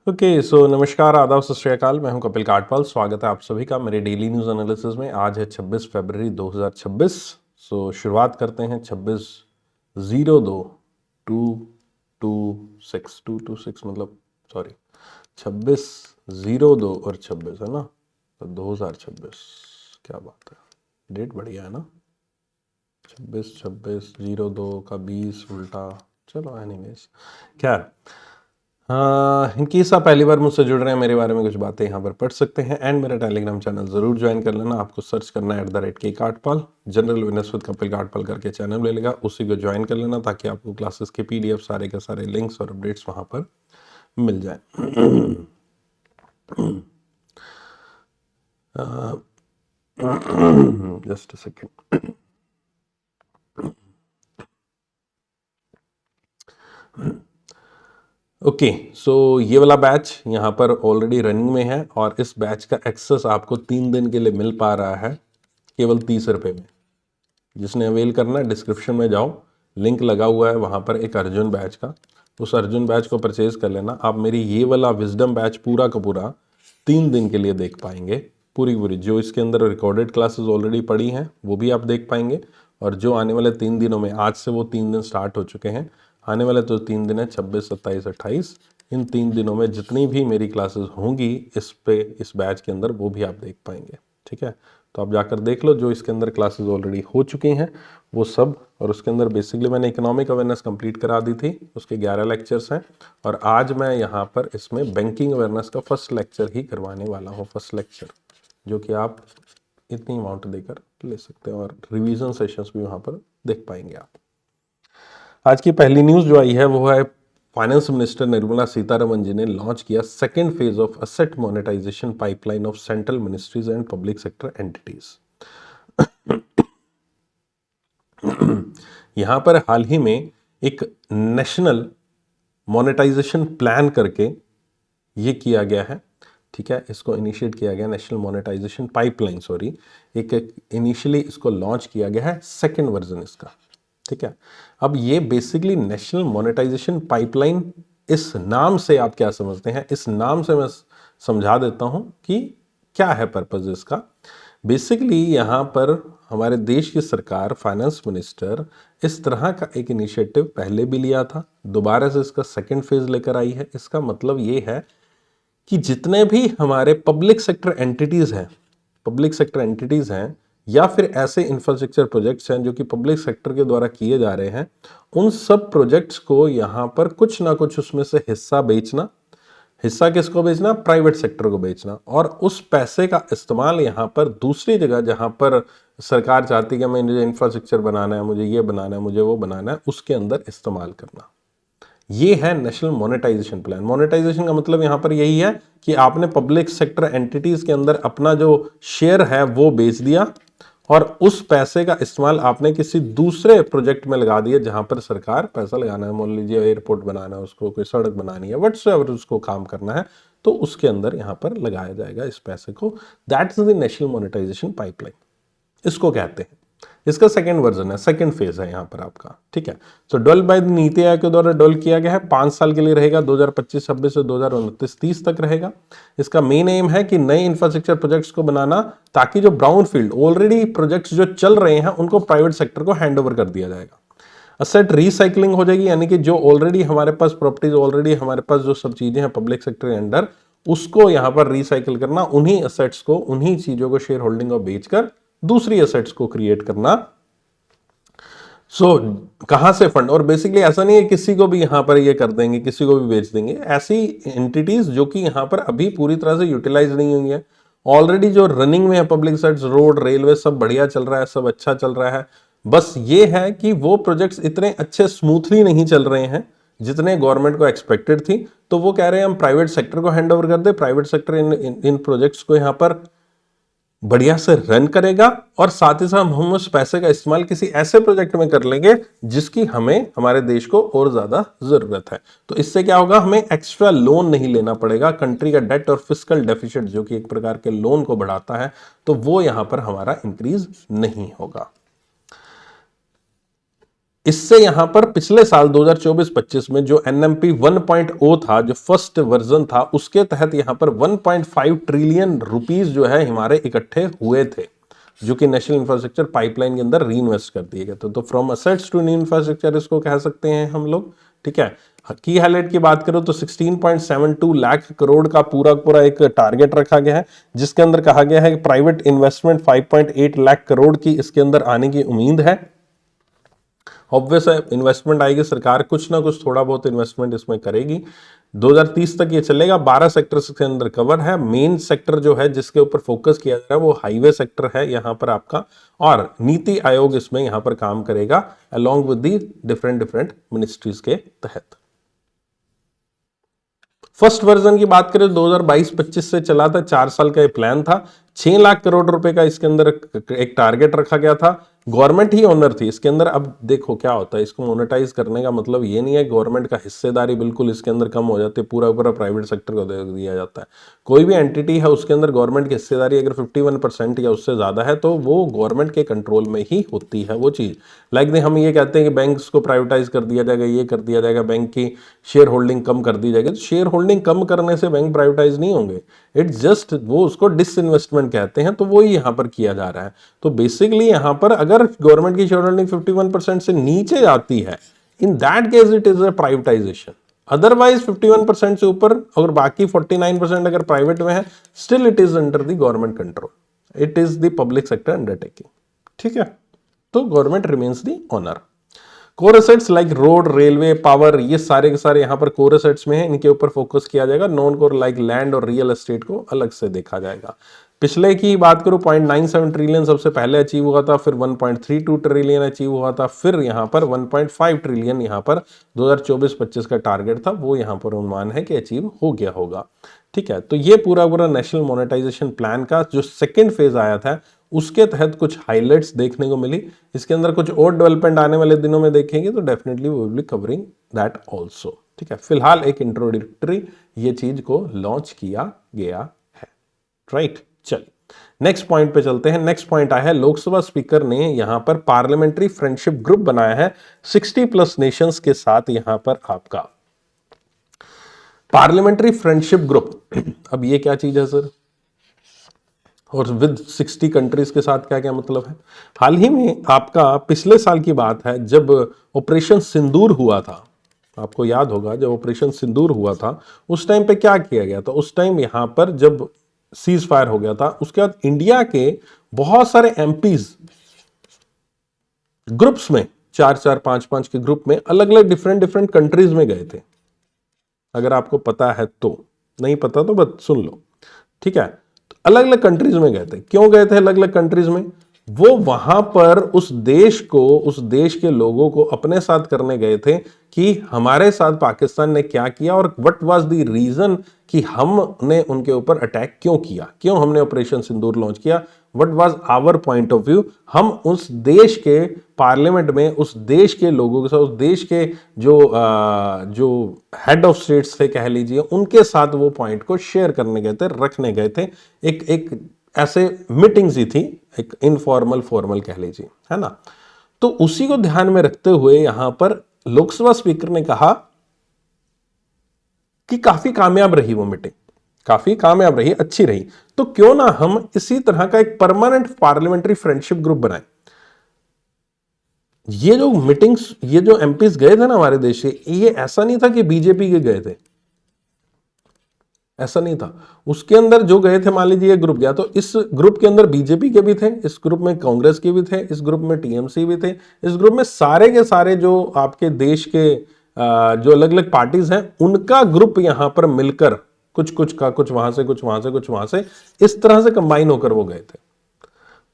Okay so नमस्कार, आदाब, सत श्री अकाल। मैं हूं कपिल काटपाल। स्वागत है आप सभी का मेरे डेली न्यूज़ एनालिसिस में। आज है 26 फरवरी 2026। सो शुरुआत करते हैं 26/02/226 मतलब सॉरी 26/02 और 26 है ना, तो 2026। क्या बात है, डेट बढ़िया है ना। 26/26/02 का 20 उल्टा। चलो एनीवेज, क्या इनकेस आप पहली बार मुझसे जुड़ रहे हैं, मेरे बारे में कुछ बातें यहाँ पर पढ़ सकते हैं। एंड मेरा टेलीग्राम चैनल जरूर ज्वाइन कर लेना। आपको सर्च करना है @K Katpal, general awareness with Kapil Katpal करके चैनल मिलेगा, उसी को ज्वाइन कर लेना ताकि आपको क्लासेस के PDF सारे के सारे लिंक्स और अपडेट्स वहाँ पर मिल जाए। Just a second. Okay so ये वाला बैच यहाँ पर ऑलरेडी रनिंग में है और इस बैच का एक्सेस आपको 3 दिन के लिए मिल पा रहा है केवल 30 रुपये में। जिसने अवेल करना है डिस्क्रिप्शन में जाओ, लिंक लगा हुआ है वहाँ पर एक अर्जुन बैच का, उस अर्जुन बैच को परचेज कर लेना। आप मेरी ये वाला विजडम बैच पूरा का पूरा 3 दिन के लिए देख पाएंगे। पूरी जो इसके अंदर रिकॉर्डेड क्लासेस ऑलरेडी पड़ी हैं वो भी आप देख पाएंगे, और जो आने वाले 3 दिनों में, आज से वो 3 दिन स्टार्ट हो चुके हैं, आने वाले तो 3 दिन है 26, 27, 28। इन 3 दिनों में जितनी भी मेरी क्लासेस होंगी इस बैच के अंदर वो भी आप देख पाएंगे। ठीक है, तो आप जाकर देख लो जो इसके अंदर क्लासेस ऑलरेडी हो चुकी हैं वो सब। और उसके अंदर बेसिकली मैंने इकोनॉमिक अवेयरनेस कंप्लीट करा दी थी, उसके 11 लेक्चर्स हैं। और आज मैं यहाँ पर इसमें बैंकिंग अवेयरनेस का फर्स्ट लेक्चर ही करवाने वाला हूँ, फर्स्ट लेक्चर, जो कि आप इतनी अमाउंट देकर ले सकते हैं, और रिवीजन सेशंस भी वहाँ पर देख पाएंगे आप। आज की पहली न्यूज़ जो आई है वो है फाइनेंस मिनिस्टर निर्मला सीतारमन जी ने लॉन्च किया second phase of asset monetization pipeline of central ministries and public sector entities. यहां पर हाल ही में एक नेशनल मोनेटाइजेशन प्लान करके ये किया गया है। ठीक है, इसको इनिशिएट किया गया नेशनल मोनेटाइजेशन पाइपलाइन, सॉरी, एक इनिशियली इसको लॉन्च किया गया है, सेकेंड वर्जन इसका। ठीक है, अब ये बेसिकली नेशनल मोनेटाइजेशन पाइपलाइन, इस नाम से आप क्या समझते हैं, इस नाम से मैं समझा देता हूं कि क्या है पर्पज इसका। बेसिकली यहां पर हमारे देश की सरकार, फाइनेंस मिनिस्टर, इस तरह का एक इनिशिएटिव पहले भी लिया था, दोबारा से इसका सेकेंड फेज लेकर आई है। इसका मतलब ये है कि जितने भी हमारे पब्लिक सेक्टर एंटिटीज हैं या फिर ऐसे इंफ्रास्ट्रक्चर प्रोजेक्ट्स हैं जो कि पब्लिक सेक्टर के द्वारा किए जा रहे हैं, उन सब प्रोजेक्ट्स को यहां पर कुछ ना कुछ उसमें से हिस्सा बेचना। हिस्सा किसको बेचना? प्राइवेट सेक्टर को बेचना, और उस पैसे का इस्तेमाल यहां पर दूसरी जगह, जहां पर सरकार चाहती है कि मुझे इंफ्रास्ट्रक्चर बनाना है, मुझे ये बनाना है, मुझे वो बनाना है, उसके अंदर इस्तेमाल करना। ये है नेशनल मोनेटाइजेशन प्लान। मोनेटाइजेशन का मतलब यहां पर यही है कि आपने पब्लिक सेक्टर एंटिटीज के अंदर अपना जो शेयर है वो बेच दिया, और उस पैसे का इस्तेमाल आपने किसी दूसरे प्रोजेक्ट में लगा दिया जहां पर सरकार पैसा लगाना है। मान लीजिए एयरपोर्ट बनाना है, उसको कोई सड़क बनानी है, व्हाटसएवर उसको काम करना है, तो उसके अंदर यहां पर लगाया जाएगा इस पैसे को। That is the national monetization pipeline, इसको कहते हैं। इसका सेकंड वर्जन है, सेकंड फेज है यहां पर आपका। ठीक है, तो डल बाय नीति आयोग के द्वारा डल किया गया है, 5 साल के लिए रहेगा, 2025-26 से 2029-30 तक रहेगा। इसका मेन एम है कि नए इंफ्रास्ट्रक्चर प्रोजेक्ट्स को बनाना, ताकि जो ब्राउन फील्ड ऑलरेडी प्रोजेक्ट्स जो चल रहे हैं उनको प्राइवेट सेक्टर को हैंड ओवर कर दिया जाएगा। असेट रिसाइकलिंग हो जाएगी, यानी कि जो ऑलरेडी हमारे पास प्रॉपर्टीज, ऑलरेडी हमारे पास जो सब चीजें हैं पब्लिक सेक्टर के अंडर, उसको यहां पर रिसाइकिल करना, उन्हीं असेट्स को, उन्हीं चीजों को, शेयर होल्डिंग को बेचकर दूसरी एसेट्स को क्रिएट करना। कहां से फंड, और बेसिकली ऐसा नहीं है किसी को भी यहां पर ये कर देंगे, किसी को भी बेच देंगे। ऐसी एंटिटीज जो कि यहां पर अभी पूरी तरह से यूटिलाइज नहीं हुई है, ऑलरेडी जो रनिंग में है, पब्लिक सेक्टर, रोड, रेलवे, सब बढ़िया चल रहा है, सब अच्छा चल रहा है। बस ये है कि वो प्रोजेक्ट्स इतने अच्छे स्मूथली नहीं चल रहे हैं जितने गवर्नमेंट को एक्सपेक्टेड थी, तो वो कह रहे हैं हम प्राइवेट सेक्टर को हैंड ओवर कर दे। प्राइवेट सेक्टर इन प्रोजेक्ट्स को यहां पर बढ़िया से रन करेगा, और साथ ही साथ हम उस पैसे का इस्तेमाल किसी ऐसे प्रोजेक्ट में कर लेंगे जिसकी हमें, हमारे देश को और ज्यादा जरूरत है। तो इससे क्या होगा, हमें एक्स्ट्रा लोन नहीं लेना पड़ेगा। कंट्री का डेट और फिस्कल डेफिसिट, जो कि एक प्रकार के लोन को बढ़ाता है, तो वो यहां पर हमारा इंक्रीज नहीं होगा। इससे यहां पर पिछले साल 2024-25 में जो एनएमपी 1.0 था, जो फर्स्ट वर्जन था, उसके तहत यहां पर 1.5 ट्रिलियन रुपीस जो है हमारे इकट्ठे हुए थे, जो कि नेशनल इंफ्रास्ट्रक्चर पाइपलाइन के अंदर री इन्वेस्ट कर दिए गए थे। तो from assets to new infrastructure इसको कह सकते हैं हम लोग। ठीक है, की हाईलाइट की बात करो तो 16.72 लाख करोड़ का पूरा पूरा एक टारगेट रखा गया है, जिसके अंदर कहा गया है कि प्राइवेट इन्वेस्टमेंट 5.8 लाख करोड़ की इसके अंदर आने की उम्मीद है। ऑब्वियस है, इन्वेस्टमेंट आएगी, सरकार कुछ ना कुछ थोड़ा बहुत इन्वेस्टमेंट इसमें करेगी। 2030 तक ये चलेगा। 12 सेक्टर के अंदर कवर है। मेन सेक्टर जो है जिसके ऊपर फोकस किया जा रहा है वो हाईवे सेक्टर है यहां पर आपका, और नीति आयोग इसमें यहां पर काम करेगा along with the different ministries के तहत। फर्स्ट वर्जन की बात करें 2022-25 से चला था, 4 साल का ये प्लान था। 6 लाख करोड़ रुपए का इसके अंदर एक टारगेट रखा गया था। गवर्नमेंट ही ओनर थी इसके अंदर। अब देखो क्या होता है, इसको मोनेटाइज करने का मतलब ये नहीं है गवर्नमेंट का हिस्सेदारी बिल्कुल इसके अंदर कम हो जाती है, पूरा पूरा प्राइवेट सेक्टर को दे दिया जाता है। कोई भी एंटिटी है उसके अंदर गवर्नमेंट की हिस्सेदारी अगर 51% या उससे ज्यादा है तो वो गवर्नमेंट के कंट्रोल में ही होती है वो चीज। लाइक हम ये कहते हैं कि बैंक्स को प्राइवेटाइज कर दिया जाएगा, ये कर दिया जाएगा, बैंक की शेयर होल्डिंग कम कर दी जाएगी। तो शेयर होल्डिंग कम करने से बैंक प्राइवेटाइज नहीं होंगे, इट्स जस्ट वो उसको डिसइन्वेस्टमेंट कहते हैं, तो वो ही यहां पर किया जा रहा है। तो बेसिकली यहां पर अगर गवर्नमेंट की शेयर होल्डिंग 51% से नीचे जाती है, in that case it is a privatisation. Otherwise 51% से ऊपर अगर बाकी 49% अगर प्राइवेट में है, still it is under the government control, it is the public sector undertaking. ठीक है, तो government remains the owner. Core assets like road, railway, power, ये सारे के सारे यहां पर कोर एसेट्स में है, इनके ऊपर फोकस किया जाएगा। नॉन कोर लाइक लैंड और रियल एस्टेट को अलग से देखा जाएगा। पिछले की बात करूं 0.97 ट्रिलियन सबसे पहले अचीव हुआ था, फिर 1.32 ट्रिलियन अचीव हुआ था, फिर यहां पर 1.5 ट्रिलियन यहां पर 2024-25 का टारगेट था, वो यहां पर अनुमान है कि अचीव हो गया होगा। ठीक है, तो ये पूरा पूरा नेशनल मोनेटाइजेशन प्लान का जो सेकेंड फेज आया था उसके तहत कुछ हाइलाइट्स देखने को मिली। इसके अंदर कुछ और डेवलपमेंट आने वाले दिनों में देखेंगे तो definitely we will be covering that also. ठीक है, फिलहाल एक इंट्रोडक्टरी ये चीज को लॉन्च किया गया है। राइट, चलिए नेक्स्ट पॉइंट पे चलते हैं। नेक्स्ट पॉइंट आया है, लोकसभा स्पीकर ने यहां पर पार्लियामेंट्री फ्रेंडशिप ग्रुप बनाया है 60+ नेशंस के साथ। यहां पर आपका पार्लियामेंट्री फ्रेंडशिप ग्रुप, अब ये क्या चीज है सर, और विद 60 कंट्रीज के साथ क्या क्या मतलब है? हाल ही में आपका पिछले साल की बात है जब ऑपरेशन सिंदूर हुआ था, आपको याद होगा जब ऑपरेशन सिंदूर हुआ था उस टाइम पे क्या किया गया था। उस टाइम यहां पर जब सीज फायर हो गया था, उसके बाद इंडिया के बहुत सारे एमपीज ग्रुप्स में 4-4, 5-5 के ग्रुप में अलग अलग डिफरेंट कंट्रीज में गए थे। अगर आपको पता है तो, नहीं पता तो बस सुन लो। ठीक है, अलग अलग कंट्रीज में गए थे। क्यों गए थे अलग अलग कंट्रीज में? वो वहां पर उस देश को, उस देश के लोगों को अपने साथ करने गए थे कि हमारे साथ पाकिस्तान ने क्या किया और व्हाट वाज द रीजन कि हमने उनके ऊपर अटैक क्यों किया, क्यों हमने ऑपरेशन सिंदूर लॉन्च किया, what was our point of view. हम उस देश के पार्लियामेंट में उस देश के लोगों के साथ, उस देश के जो हेड ऑफ स्टेट्स थे कह लीजिए, उनके साथ वो पॉइंट को शेयर करने गए थे, रखने गए थे। एक ऐसे मीटिंग्स ही थी, एक इनफॉर्मल फॉर्मल कह लीजिए, है ना। तो उसी को ध्यान में रखते हुए यहां पर लोकसभा स्पीकर ने कहा कि काफी कामयाब रही वो मीटिंग, काफी कामयाब रही, अच्छी रही, तो क्यों ना हम इसी तरह का एक परमानेंट पार्लियामेंट्री फ्रेंडशिप ग्रुप बनाएं। ये जो मीटिंग्स, ये जो एमपीज गए थे ना हमारे देश से, ये ऐसा नहीं था कि बीजेपी के गए थे, ऐसा नहीं था। उसके अंदर जो गए थे, मान लीजिए ग्रुप गया, तो इस ग्रुप के अंदर बीजेपी के भी थे, इस ग्रुप में कांग्रेस के भी थे, इस ग्रुप में टीएमसी भी थे, इस ग्रुप में सारे के सारे जो आपके देश के जो अलग अलग पार्टीज हैं उनका ग्रुप यहां पर मिलकर कुछ कुछ का, कुछ वहां से, कुछ वहां से, कुछ वहां से, इस तरह से कंबाइन होकर वो गए थे।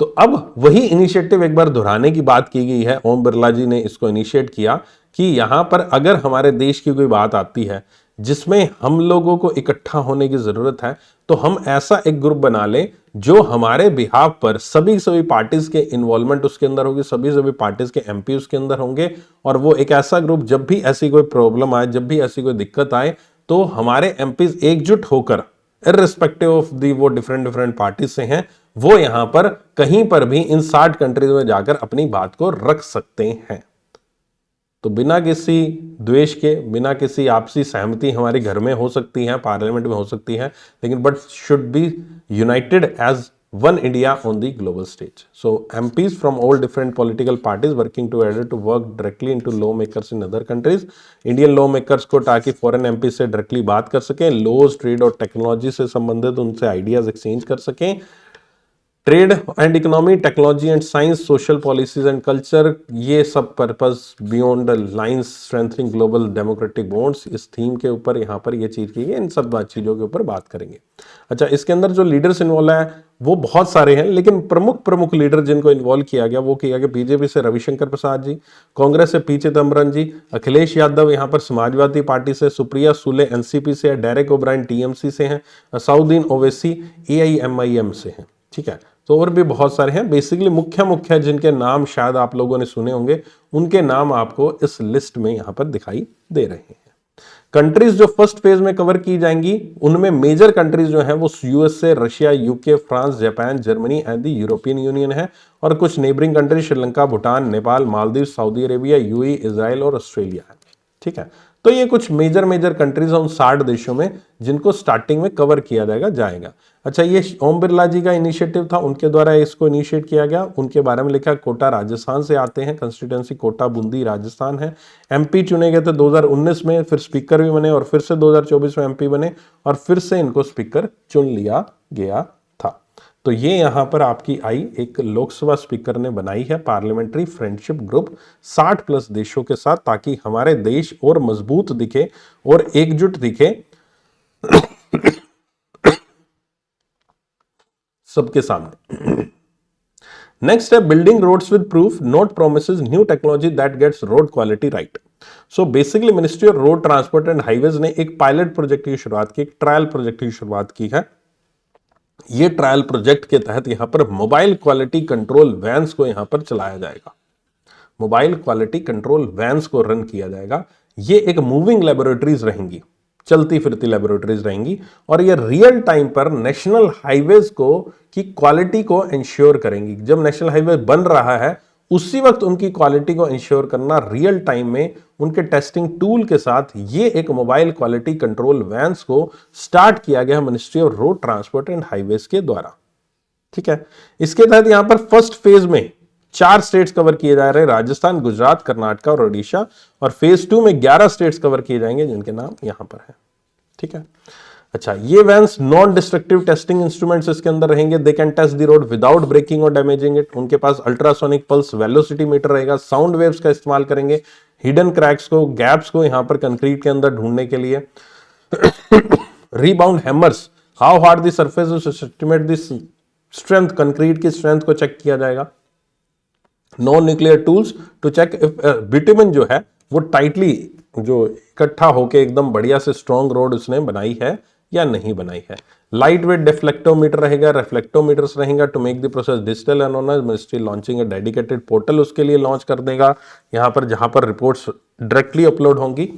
तो अब वही इनिशिएटिव एक बार दोहराने की बात की गई है। ओम बिरला जी ने इसको इनिशिएट किया कि यहां पर अगर हमारे देश की कोई बात आती है जिसमें हम लोगों को इकट्ठा होने की जरूरत है, तो हम ऐसा एक ग्रुप बना लें जो हमारे बिहाफ पर सभी पार्टीज के इन्वॉल्वमेंट उसके अंदर होगी, सभी पार्टीज के एमपी उसके अंदर होंगे, और वो एक ऐसा ग्रुप जब भी ऐसी कोई प्रॉब्लम आए, जब भी ऐसी कोई दिक्कत आए, तो हमारे एमपीज एकजुट होकर, इररिस्पेक्टिव ऑफ दी वो डिफरेंट पार्टी से हैं, वो यहां पर कहीं पर भी इन 60 कंट्रीज में जाकर अपनी बात को रख सकते हैं। तो बिना किसी द्वेष के, बिना किसी आपसी सहमति हमारे घर में हो सकती है, पार्लियामेंट में हो सकती है, लेकिन but should be united as one India on the global stage. So MPs from all different political parties working together to work directly into lawmakers in other countries. Indian lawmakers को ताकि foreign MPs से directly बात कर सकें, laws, trade और technology से संबंधित उनसे ideas exchange कर सकें, trade and economy, technology and science, social policies and culture, ये सब purpose beyond the lines strengthening global democratic bonds, इस थीम के ऊपर यहाँ पर ये चीज की गई, इन सब चीजों के ऊपर बात करेंगे। अच्छा, इसके अंदर जो लीडर्स इन्वॉल्व है वो बहुत सारे हैं, लेकिन प्रमुख लीडर जिनको इन्वॉल्व किया गया वो किया गया बीजेपी से रविशंकर प्रसाद जी, कांग्रेस से पी चिदम्बरम जी, अखिलेश यादव यहाँ पर समाजवादी पार्टी से, सुप्रिया सुले एनसीपी से, डेरेक ओब्रायन टीएमसी से हैं, असाउद्दीन ओवैसी एआईएमआईएम से हैं। ठीक है, तो और भी बहुत सारे हैं। बेसिकली मुख्य जिनके नाम शायद आप लोगों ने सुने होंगे, उनके नाम आपको इस लिस्ट में यहां पर दिखाई दे रहे हैं। कंट्रीज जो फर्स्ट फेज में कवर की जाएंगी, उनमें मेजर कंट्रीज जो हैं वो USA, Russia, UK, France, Japan, Germany and the European union है, और कुछ neighbouring countries Sri Lanka, Bhutan, Nepal, Maldives, Saudi Arabia, UAE, Israel और ऑस्ट्रेलिया है। ठीक है, तो ये कुछ मेजर कंट्रीज हैं उन 60 देशों में जिनको स्टार्टिंग में कवर किया जाएगा। अच्छा, ये ओम बिरला जी का इनिशिएटिव था, उनके द्वारा इसको इनिशिएट किया गया। उनके बारे में लिखा, कोटा राजस्थान से आते हैं, कंस्टिट्यूएंसी कोटा बूंदी राजस्थान है। एमपी चुने गए थे 2019 में, फिर स्पीकर भी बने और फिर से 2024 में एमपी बने और फिर से इनको स्पीकर चुन लिया गया था। तो ये यहां पर आपकी आई एक लोकसभा स्पीकर ने बनाई है पार्लियामेंट्री फ्रेंडशिप ग्रुप 60+ देशों के साथ, ताकि हमारे देश और मजबूत दिखे और एकजुट दिखे सबके सामने। नेक्स्ट है building roads with proof, not promises new technology that gets road quality right. So basically ministry of road transport and highways ने एक पायलट प्रोजेक्ट की शुरुआत की, एक ट्रायल प्रोजेक्ट की शुरुआत की है। ये ट्रायल प्रोजेक्ट के तहत यहां पर मोबाइल क्वालिटी कंट्रोल वैन्स को यहां पर चलाया जाएगा, मोबाइल क्वालिटी कंट्रोल वैन्स को रन किया जाएगा। ये एक मूविंग लेबोरेटरीज रहेंगी, चलती फिरती लेबोरेटरीज रहेंगी, और ये रियल टाइम पर नेशनल हाईवेज को की क्वालिटी को इंश्योर करेंगी। जब नेशनल हाईवे बन रहा है उसी वक्त उनकी क्वालिटी को इंश्योर करना रियल टाइम में उनके टेस्टिंग टूल के साथ, ये एक मोबाइल क्वालिटी कंट्रोल वैन्स को स्टार्ट किया गया ministry of road transport and highways के द्वारा। ठीक है, इसके तहत यहां पर फर्स्ट फेज में 4 स्टेट्स कवर किए जा रहे हैं, राजस्थान, गुजरात, कर्नाटक और ओडिशा, और फेज 2 में 11 स्टेट्स कवर किए जाएंगे जिनके नाम यहां पर है। ठीक है, अच्छा, ये vans non destructive testing instruments इसके अंदर रहेंगे। They can test the road without breaking और डैमेजिंग इट। उनके पास अल्ट्रासोनिक पल्स वेलोसिटी मीटर रहेगा, साउंड वेव्स का इस्तेमाल करेंगे, हिडन क्रैक्स को, गैप्स को यहां पर कंक्रीट के अंदर ढूंढने के लिए। Rebound hammers, how hard the surface is, estimate the strength, concrete की स्ट्रेंथ को चेक किया जाएगा। Non nuclear tools to check if bitumen जो है वो टाइटली जो इकट्ठा होके एकदम बढ़िया से स्ट्रॉन्ग रोड उसने बनाई है या नहीं बनाई है। लाइट वेट डिफ्लेक्टोमीटर रहेगा, रिफ्लेक्टोमीटर्स रहेगा to make the process digital and online. Ministry launching a dedicated portal उसके लिए लॉन्च कर देगा यहां पर, जहां पर रिपोर्ट्स डायरेक्टली अपलोड होंगी।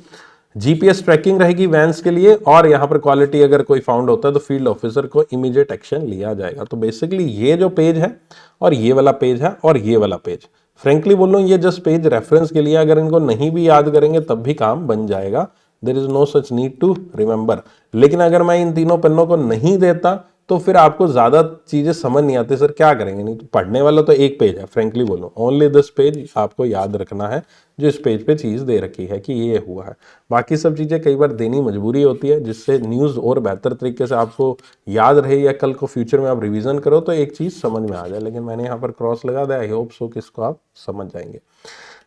जीपीएस ट्रैकिंग रहेगी वैन्स के लिए, और यहां पर क्वालिटी अगर कोई फाउंड होता है तो फील्ड ऑफिसर को इमीडिएट एक्शन लिया जाएगा। तो बेसिकली ये जो पेज है और ये वाला पेज है और ये वाला पेज, फ्रेंकली बोल रहा हूं, ये जस्ट पेज रेफरेंस के लिए, अगर इनको नहीं भी याद करेंगे तब भी काम बन जाएगा। There is no such need to remember. लेकिन अगर मैं इन तीनों पन्नों को नहीं देता तो फिर आपको ज्यादा चीजें समझ नहीं आती, सर क्या करेंगे, नहीं तो पढ़ने वाला तो एक पेज है, फ्रेंकली बोलो, ओनली दिस पेज आपको याद रखना है जो इस पेज पे चीज दे रखी है कि ये हुआ है। बाकी सब चीजें कई बार देनी मजबूरी होती है, जिससे न्यूज और बेहतर तरीके से आपको याद रहे, या कल को फ्यूचर में आप रिवीजन करो तो एक चीज समझ में आ जाए। लेकिन मैंने यहाँ पर क्रॉस लगा दिया, आई होप सो कि इसको आप समझ जाएंगे।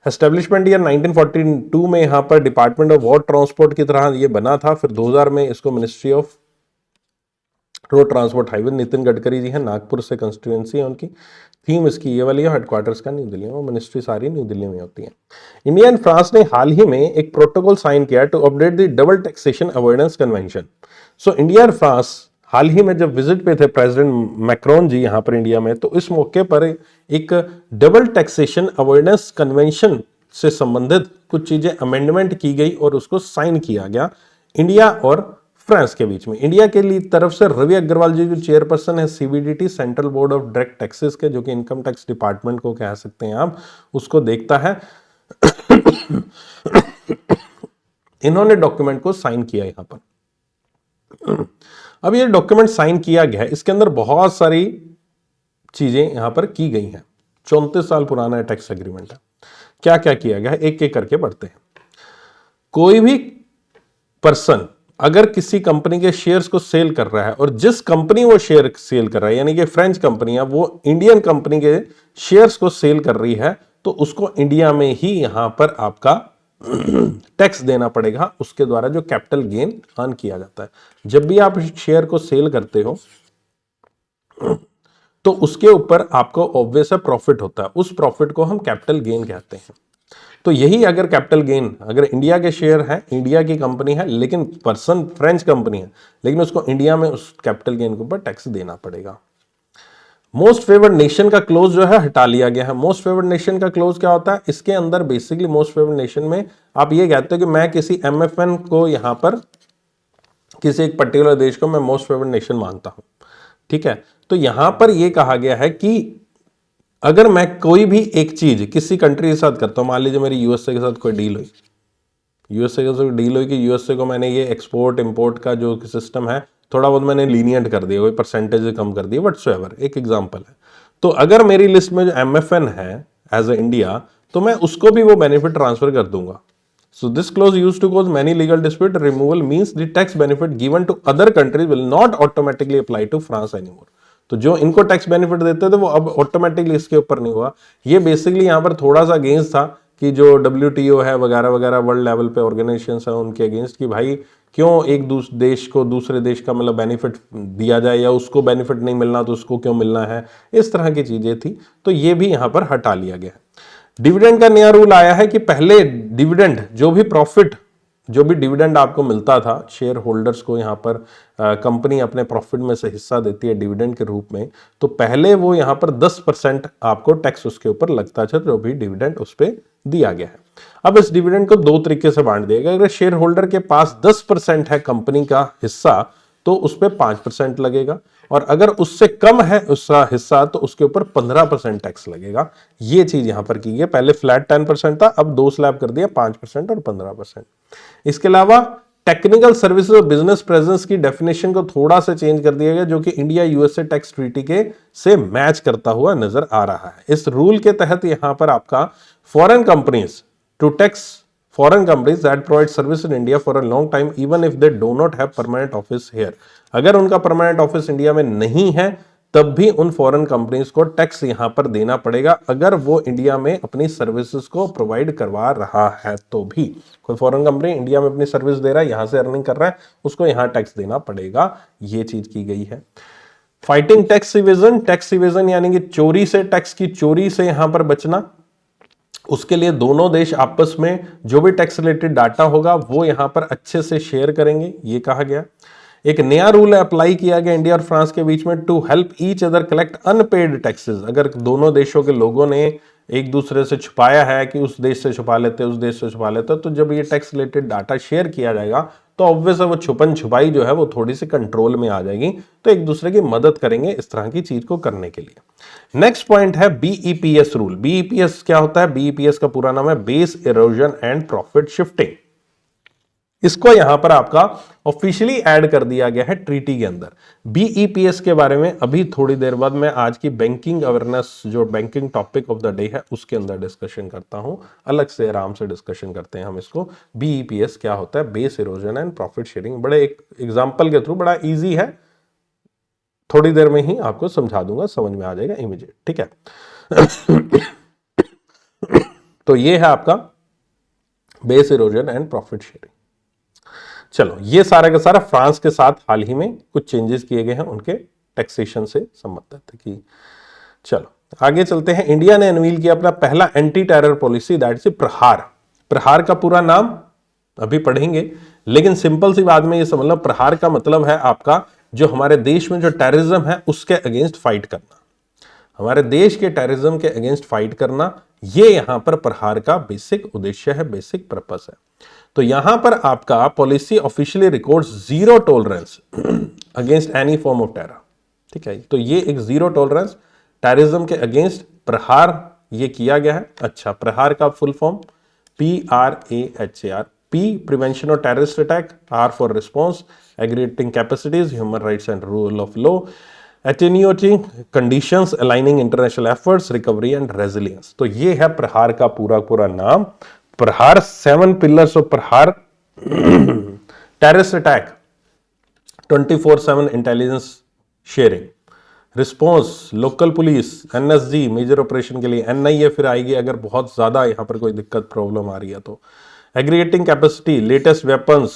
एस्टेब्लिशमेंट ईयर 1942 में यहाँ पर डिपार्टमेंट ऑफ रोड ट्रांसपोर्ट की तरह ये बना था। फिर 2000 में इसको ministry of road transport highway, Nitin Gadkari ji हैं, नागपुर से कंस्टिट्यूएंसी है उनकी। थीम इसकी ये वाली है, हेडक्वार्टर्स का न्यू दिल्ली में, वो मिनिस्ट्री सारी न्यू दिल्ली में होती है। इंडिया एंड फ्रांस ने हाल ही में एक प्रोटोकॉल साइन किया to update the double taxation avoidance convention. So India और फ्रांस हाल ही में जब विजिट पे थे प्रेसिडेंट मैक्रोन जी यहाँ पर इंडिया में, तो इस मौके पर एक डबल टैक्सेशन अवॉइडेंस कन्वेंशन से संबंधित कुछ चीजें अमेंडमेंट की गई और उसको साइन किया गया इंडिया और फ्रांस के बीच में। इंडिया के लिए तरफ से रवि अग्रवाल जी जो चेयरपर्सन है CBDT, central board of direct taxes के, जो कि इनकम टैक्स डिपार्टमेंट को कह सकते हैं आप, उसको देखता है। इन्होंने डॉक्यूमेंट को साइन किया यहां पर। अब ये डॉक्यूमेंट साइन किया गया है, इसके अंदर बहुत सारी चीजें यहां पर की गई हैं। 34 साल पुराना टैक्स एग्रीमेंट है। क्या क्या किया गया है एक एक करके पढ़ते हैं। कोई भी पर्सन अगर किसी कंपनी के शेयर्स को सेल कर रहा है और जिस कंपनी वो शेयर सेल कर रहा है, यानी कि फ्रेंच कंपनी है, वो इंडियन कंपनी के शेयर्स को सेल कर रही है, तो उसको इंडिया में ही यहां पर आपका टैक्स देना पड़ेगा उसके द्वारा जो कैपिटल गेन अर्न किया जाता है। जब भी आप शेयर को सेल करते हो तो उसके ऊपर आपको ऑब्वियस है प्रॉफिट होता है, उस प्रॉफिट को हम कैपिटल गेन कहते हैं। तो यही अगर कैपिटल गेन, अगर इंडिया के शेयर है, इंडिया की कंपनी है, लेकिन पर्सन फ्रेंच कंपनी है, लेकिन उसको इंडिया में उस कैपिटल गेन के ऊपर टैक्स देना पड़ेगा। मोस्ट फेवर्ड नेशन का क्लोज जो है हटा लिया गया है। मोस्ट फेवर्ड नेशन का क्लोज क्या होता है? इसके अंदर बेसिकली मोस्ट फेवर्ड नेशन में आप ये कहते हो कि मैं किसी एमएफएन को यहां पर किसी एक पर्टिकुलर देश को मैं मोस्ट फेवर्ड नेशन मानता हूं, ठीक है। तो यहां पर यह कहा गया है कि अगर मैं कोई भी एक चीज किसी कंट्री के साथ करता हूं, मान लीजिए मेरी यूएसए के साथ कोई डील हुई, यूएसए के साथ डील हुई कि यूएसए को मैंने ये एक्सपोर्ट इंपोर्ट का जो सिस्टम है थोड़ा बहुत मैंने लीनियंट कर दिया, कोई परसेंटेज कम कर दिया, व्हाटसोएवर, एक एग्जांपल है। तो अगर मेरी लिस्ट में जो एमएफएन है एज ए इंडिया, तो मैं उसको भी वो बेनिफिट ट्रांसफर कर दूंगा। So this clause used to cause many legal dispute. Removal means the tax benefit given to other countries will not automatically apply to France anymore. तो जो इनको टैक्स बेनिफिट देते थे वो अब ऑटोमेटिकली इसके ऊपर नहीं हुआ। ये बेसिकली यहां पर थोड़ा सा अगेंस्ट था कि जो WTO है वगैरह वगैरह वर्ल्ड लेवल पे ऑर्गेनाइजेशंस है उनके अगेंस्ट कि भाई क्यों एक देश को दूसरे देश का मतलब बेनिफिट दिया जाए, या उसको बेनिफिट नहीं मिलना तो उसको क्यों मिलना है, इस तरह की चीजें थी। तो ये भी यहां पर हटा लिया गया। डिविडेंड का नया रूल आया है कि पहले डिविडेंड जो भी प्रॉफिट, जो भी डिविडेंड आपको मिलता था शेयर होल्डर्स को, यहां पर कंपनी अपने प्रॉफिट में से हिस्सा देती है डिविडेंड के रूप में, तो पहले वो यहां पर 10% आपको टैक्स उसके ऊपर लगता था, जो भी डिविडेंड उस पर दिया गया है। अब इस डिविडेंड को दो तरीके से बांट दिया गया। अगर शेयर होल्डर के पास 10% है कंपनी का हिस्सा तो उस पर 5% लगेगा, और अगर उससे कम है उसका हिस्सा तो उसके ऊपर 15% टैक्स लगेगा। ये चीज यहां पर की गई। पहले फ्लैट 10% था, अब दो स्लैब कर दिया, 5% और 15%। इसके अलावा टेक्निकल सर्विसेज और बिजनेस प्रेजेंस की डेफिनेशन को थोड़ा सा चेंज कर दिया गया, जो कि इंडिया यूएसए टैक्स ट्रीटी के से मैच करता हुआ नजर आ रहा है। इस रूल के तहत यहां पर आपका foreign companies to tax foreign companies that provide service in India for a long time even if they do not have permanent office here। अगर उनका परमानेंट ऑफिस इंडिया में नहीं है तब भी उन फॉरेन कंपनीज को टैक्स यहां पर देना पड़ेगा, अगर वो इंडिया में अपनी सर्विसेज को प्रोवाइड करवा रहा है तो भी। कोई फॉरेन कंपनी इंडिया में अपनी सर्विस दे रहा है, यहां से अर्निंग कर रहा है, उसको यहां टैक्स देना पड़ेगा। ये चीज की गई है। Fighting tax evasion, tax evasion यानी कि चोरी से, टैक्स की चोरी से यहां पर बचना, उसके लिए दोनों देश आपस में जो भी टैक्स रिलेटेड डाटा होगा वो यहां पर अच्छे से शेयर करेंगे, ये कहा गया। एक नया रूल अप्लाई किया गया इंडिया और फ्रांस के बीच में to help each other collect unpaid taxes. अगर दोनों देशों के लोगों ने एक दूसरे से छुपाया है कि उस देश से छुपा लेते, उस देश से छुपा लेते, तो जब ये टैक्स रिलेटेड डाटा शेयर किया जाएगा तो ऑब्वियस है वो छुपन छुपाई जो है वो थोड़ी सी कंट्रोल में आ जाएगी। तो एक दूसरे की मदद करेंगे इस तरह की चीज को करने के लिए। नेक्स्ट पॉइंट है बीईपीएस रूल। बीईपीएस क्या होता है? बीईपीएस का पूरा नाम है base erosion and profit shifting. इसको यहां पर आपका ऑफिशियली ऐड कर दिया गया है ट्रीटी के अंदर। बीईपीएस के बारे में अभी थोड़ी देर बाद मैं आज की बैंकिंग अवेयरनेस, जो banking topic of the day है, उसके अंदर डिस्कशन करता हूं। अलग से आराम से डिस्कशन करते हैं हम इसको। बीईपीएस क्या होता है? Base erosion and profit sharing. बड़े एक एग्जाम्पल के थ्रू, बड़ा ईजी है, थोड़ी देर में ही आपको समझा दूंगा, समझ में आ जाएगा इमीडिएट, ठीक है। तो ये है आपका base erosion and profit sharing. चलो, ये सारा का सारा फ्रांस के साथ हाल ही में कुछ चेंजेस किए गए हैं उनके टैक्सेशन से संबंधित कि चलो आगे चलते हैं। इंडिया ने अनवील किया अपना पहला anti terror policy, that is प्रहार। प्रहार का पूरा नाम अभी पढ़ेंगे, लेकिन सिंपल सी बात में ये समझ लो, प्रहार का मतलब है आपका जो हमारे देश में जो टेररिज्म है उसके अगेंस्ट फाइट करना, हमारे देश के टेररिज्म के अगेंस्ट फाइट करना, ये यहां पर प्रहार का बेसिक उद्देश्य है, बेसिक पर्पस है। तो यहां पर आपका policy officially records zero tolerance against any form of terror, ठीक है। तो ये एक जीरो टॉलरेंस टेररिज्म के अगेंस्ट प्रहार ये किया गया है। अच्छा, प्रहार का full form PRAHAR. P, prevention of terrorist attack. R for response, aggregating capacities, human rights and rule of law, attenuating conditions, aligning international efforts, recovery and resilience. तो ये है प्रहार का पूरा पूरा नाम. प्रहार 7 pillars of Prahar. Terrorist attack, 24/7 intelligence sharing, response local police, NSG major operation के लिए, एनआईए फिर आएगी अगर बहुत ज्यादा यहां पर कोई दिक्कत प्रॉब्लम आ रही है तो, एग्रीगेटिंग कैपेसिटी, लेटेस्ट वेपन्स,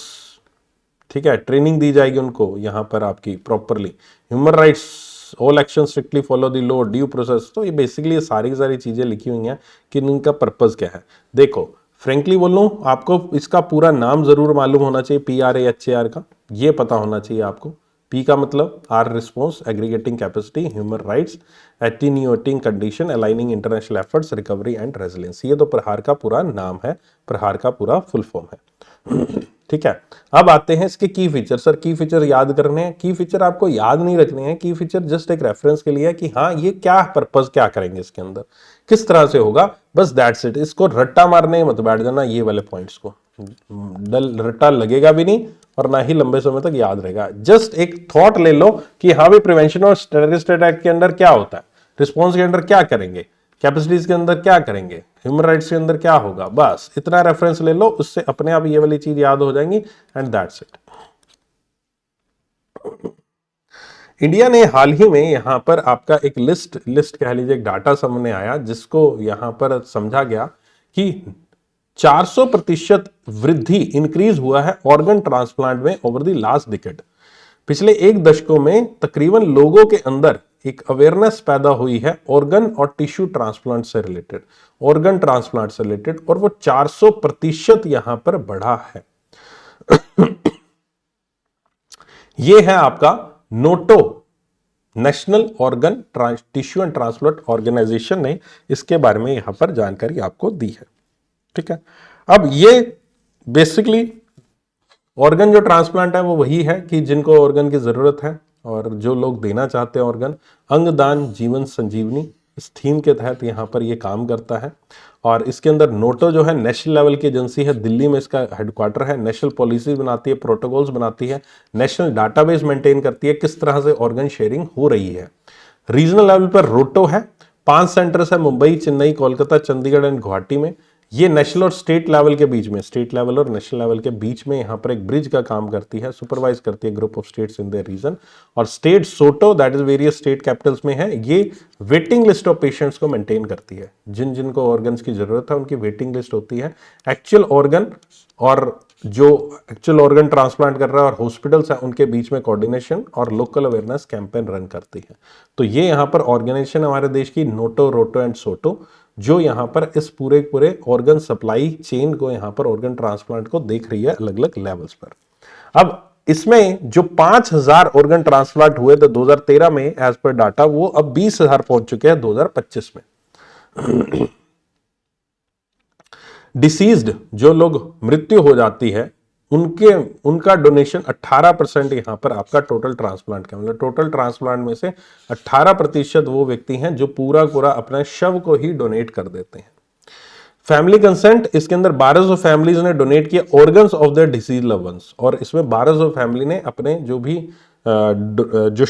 ठीक है, ट्रेनिंग दी जाएगी उनको यहां पर आपकी properly, human rights, all action strictly follow the law, due process. तो ये बेसिकली ये सारी की सारी चीजें लिखी हुई हैं कि इनका पर्पज क्या है. देखो फ्रेंकली बोलूं, आपको इसका पूरा नाम जरूर मालूम होना चाहिए. PRAHAR का ये पता होना चाहिए आपको. P का मतलब R response, aggregating capacity, human rights, attenuating condition, aligning international efforts, recovery and resilience. ये तो प्रहार का पूरा नाम है, प्रहार का पूरा फुल फॉर्म है. ठीक है, अब आते हैं इसके की फीचर. सर की फीचर याद करने हैं. की फीचर आपको याद नहीं रखने हैं. की फीचर जस्ट एक रेफरेंस के लिए है कि हाँ ये क्या पर्पस क्या करेंगे इसके अंदर, किस तरह से होगा, बस दैट्स इट. इसको रट्टा मारने मत बैठ जाना. ये वाले पॉइंट्स को रट्टा लगेगा भी नहीं और ना ही लंबे समय तक याद रहेगा. जस्ट एक थॉट ले लो कि हाँ भाई प्रिवेंशन और टेररिस्ट अटैक के अंदर क्या होता है, रिस्पॉन्स के अंदर क्या करेंगे, कैपेसिटीज के अंदर क्या करेंगे, ह्यूमन राइट्स के अंदर क्या होगा. बस इतना रेफरेंस ले लो, उससे अपने आप ये वाली चीज याद हो जाएंगी एंड दैट्स इट. इंडिया ने हाल ही में यहां पर आपका एक लिस्ट कह लीजिए, एक डाटा सामने आया जिसको यहां पर समझा गया कि 400% वृद्धि इंक्रीज हुआ है ऑर्गन ट्रांसप्लांट में ओवर द लास्ट डिकेड. पिछले एक दशकों में तकरीबन लोगों के अंदर एक अवेयरनेस पैदा हुई है ऑर्गन और टिश्यू ट्रांसप्लांट से रिलेटेड, ऑर्गन ट्रांसप्लांट से रिलेटेड, और वो 400% यहां पर बढ़ा है. ये है आपका NOTO, national organ tissue and transplant organization ने इसके बारे में यहां पर जानकारी आपको दी है. ठीक है, अब ये बेसिकली ऑर्गन जो ट्रांसप्लांट है वो वही है कि जिनको ऑर्गन की जरूरत है और जो लोग देना चाहते हैं ऑर्गन, अंगदान जीवन संजीवनी इस थीम के तहत यहां पर ये काम करता है. और इसके अंदर नोटो जो है नेशनल लेवल की एजेंसी है, दिल्ली में इसका हेडक्वार्टर है, नेशनल पॉलिसी बनाती है, प्रोटोकॉल्स बनाती है, नेशनल डाटाबेस मेंटेन करती है किस तरह से ऑर्गन शेयरिंग हो रही है. रीजनल लेवल पर रोटो है, 5 सेंटर्स है मुंबई, चेन्नई, कोलकाता, चंडीगढ़ एंड गुवाहाटी में. ये नेशनल और स्टेट लेवल के बीच में, स्टेट लेवल और नेशनल लेवल के बीच में यहां पर एक ब्रिज का काम करती है, सुपरवाइज करती है group of states in their region. और स्टेट सोटो that is various state capitals में है, ये वेटिंग लिस्ट ऑफ पेशेंट्स को मेंटेन करती है. जिन जिनको ऑर्गन्स की जरूरत है उनकी वेटिंग लिस्ट होती है. एक्चुअल ऑर्गन और जो एक्चुअल ऑर्गन ट्रांसप्लांट कर रहा है और हॉस्पिटल्स है उनके बीच में कोऑर्डिनेशन और लोकल अवेयरनेस कैंपेन रन करती है. तो ये यहां पर ऑर्गेनाइजेशन हमारे देश की नोटो, रोटो एंड सोटो, जो यहां पर इस पूरे ऑर्गन सप्लाई चेन को, यहां पर ऑर्गन ट्रांसप्लांट को देख रही है अलग अलग लेवल्स पर. अब इसमें जो 5000 ऑर्गन ट्रांसप्लांट हुए थे 2013 में एज पर डाटा, वो अब 20,000 पहुंच चुके हैं 2025 में. डिसीज्ड जो लोग मृत्यु हो जाती है उनका डोनेशन 18% यहां पर आपका टोटल ट्रांसप्लांट का, मतलब टोटल ट्रांसप्लांट में से 18% वो व्यक्ति हैं जो पूरा अपना शव को ही डोनेट कर देते हैं. फैमिली कंसेंट, इसके अंदर 1200 फैमिलीज ने डोनेट किया organs of their disease loved ones, और इसमें 1200 फैमिली ने अपने जो भी जो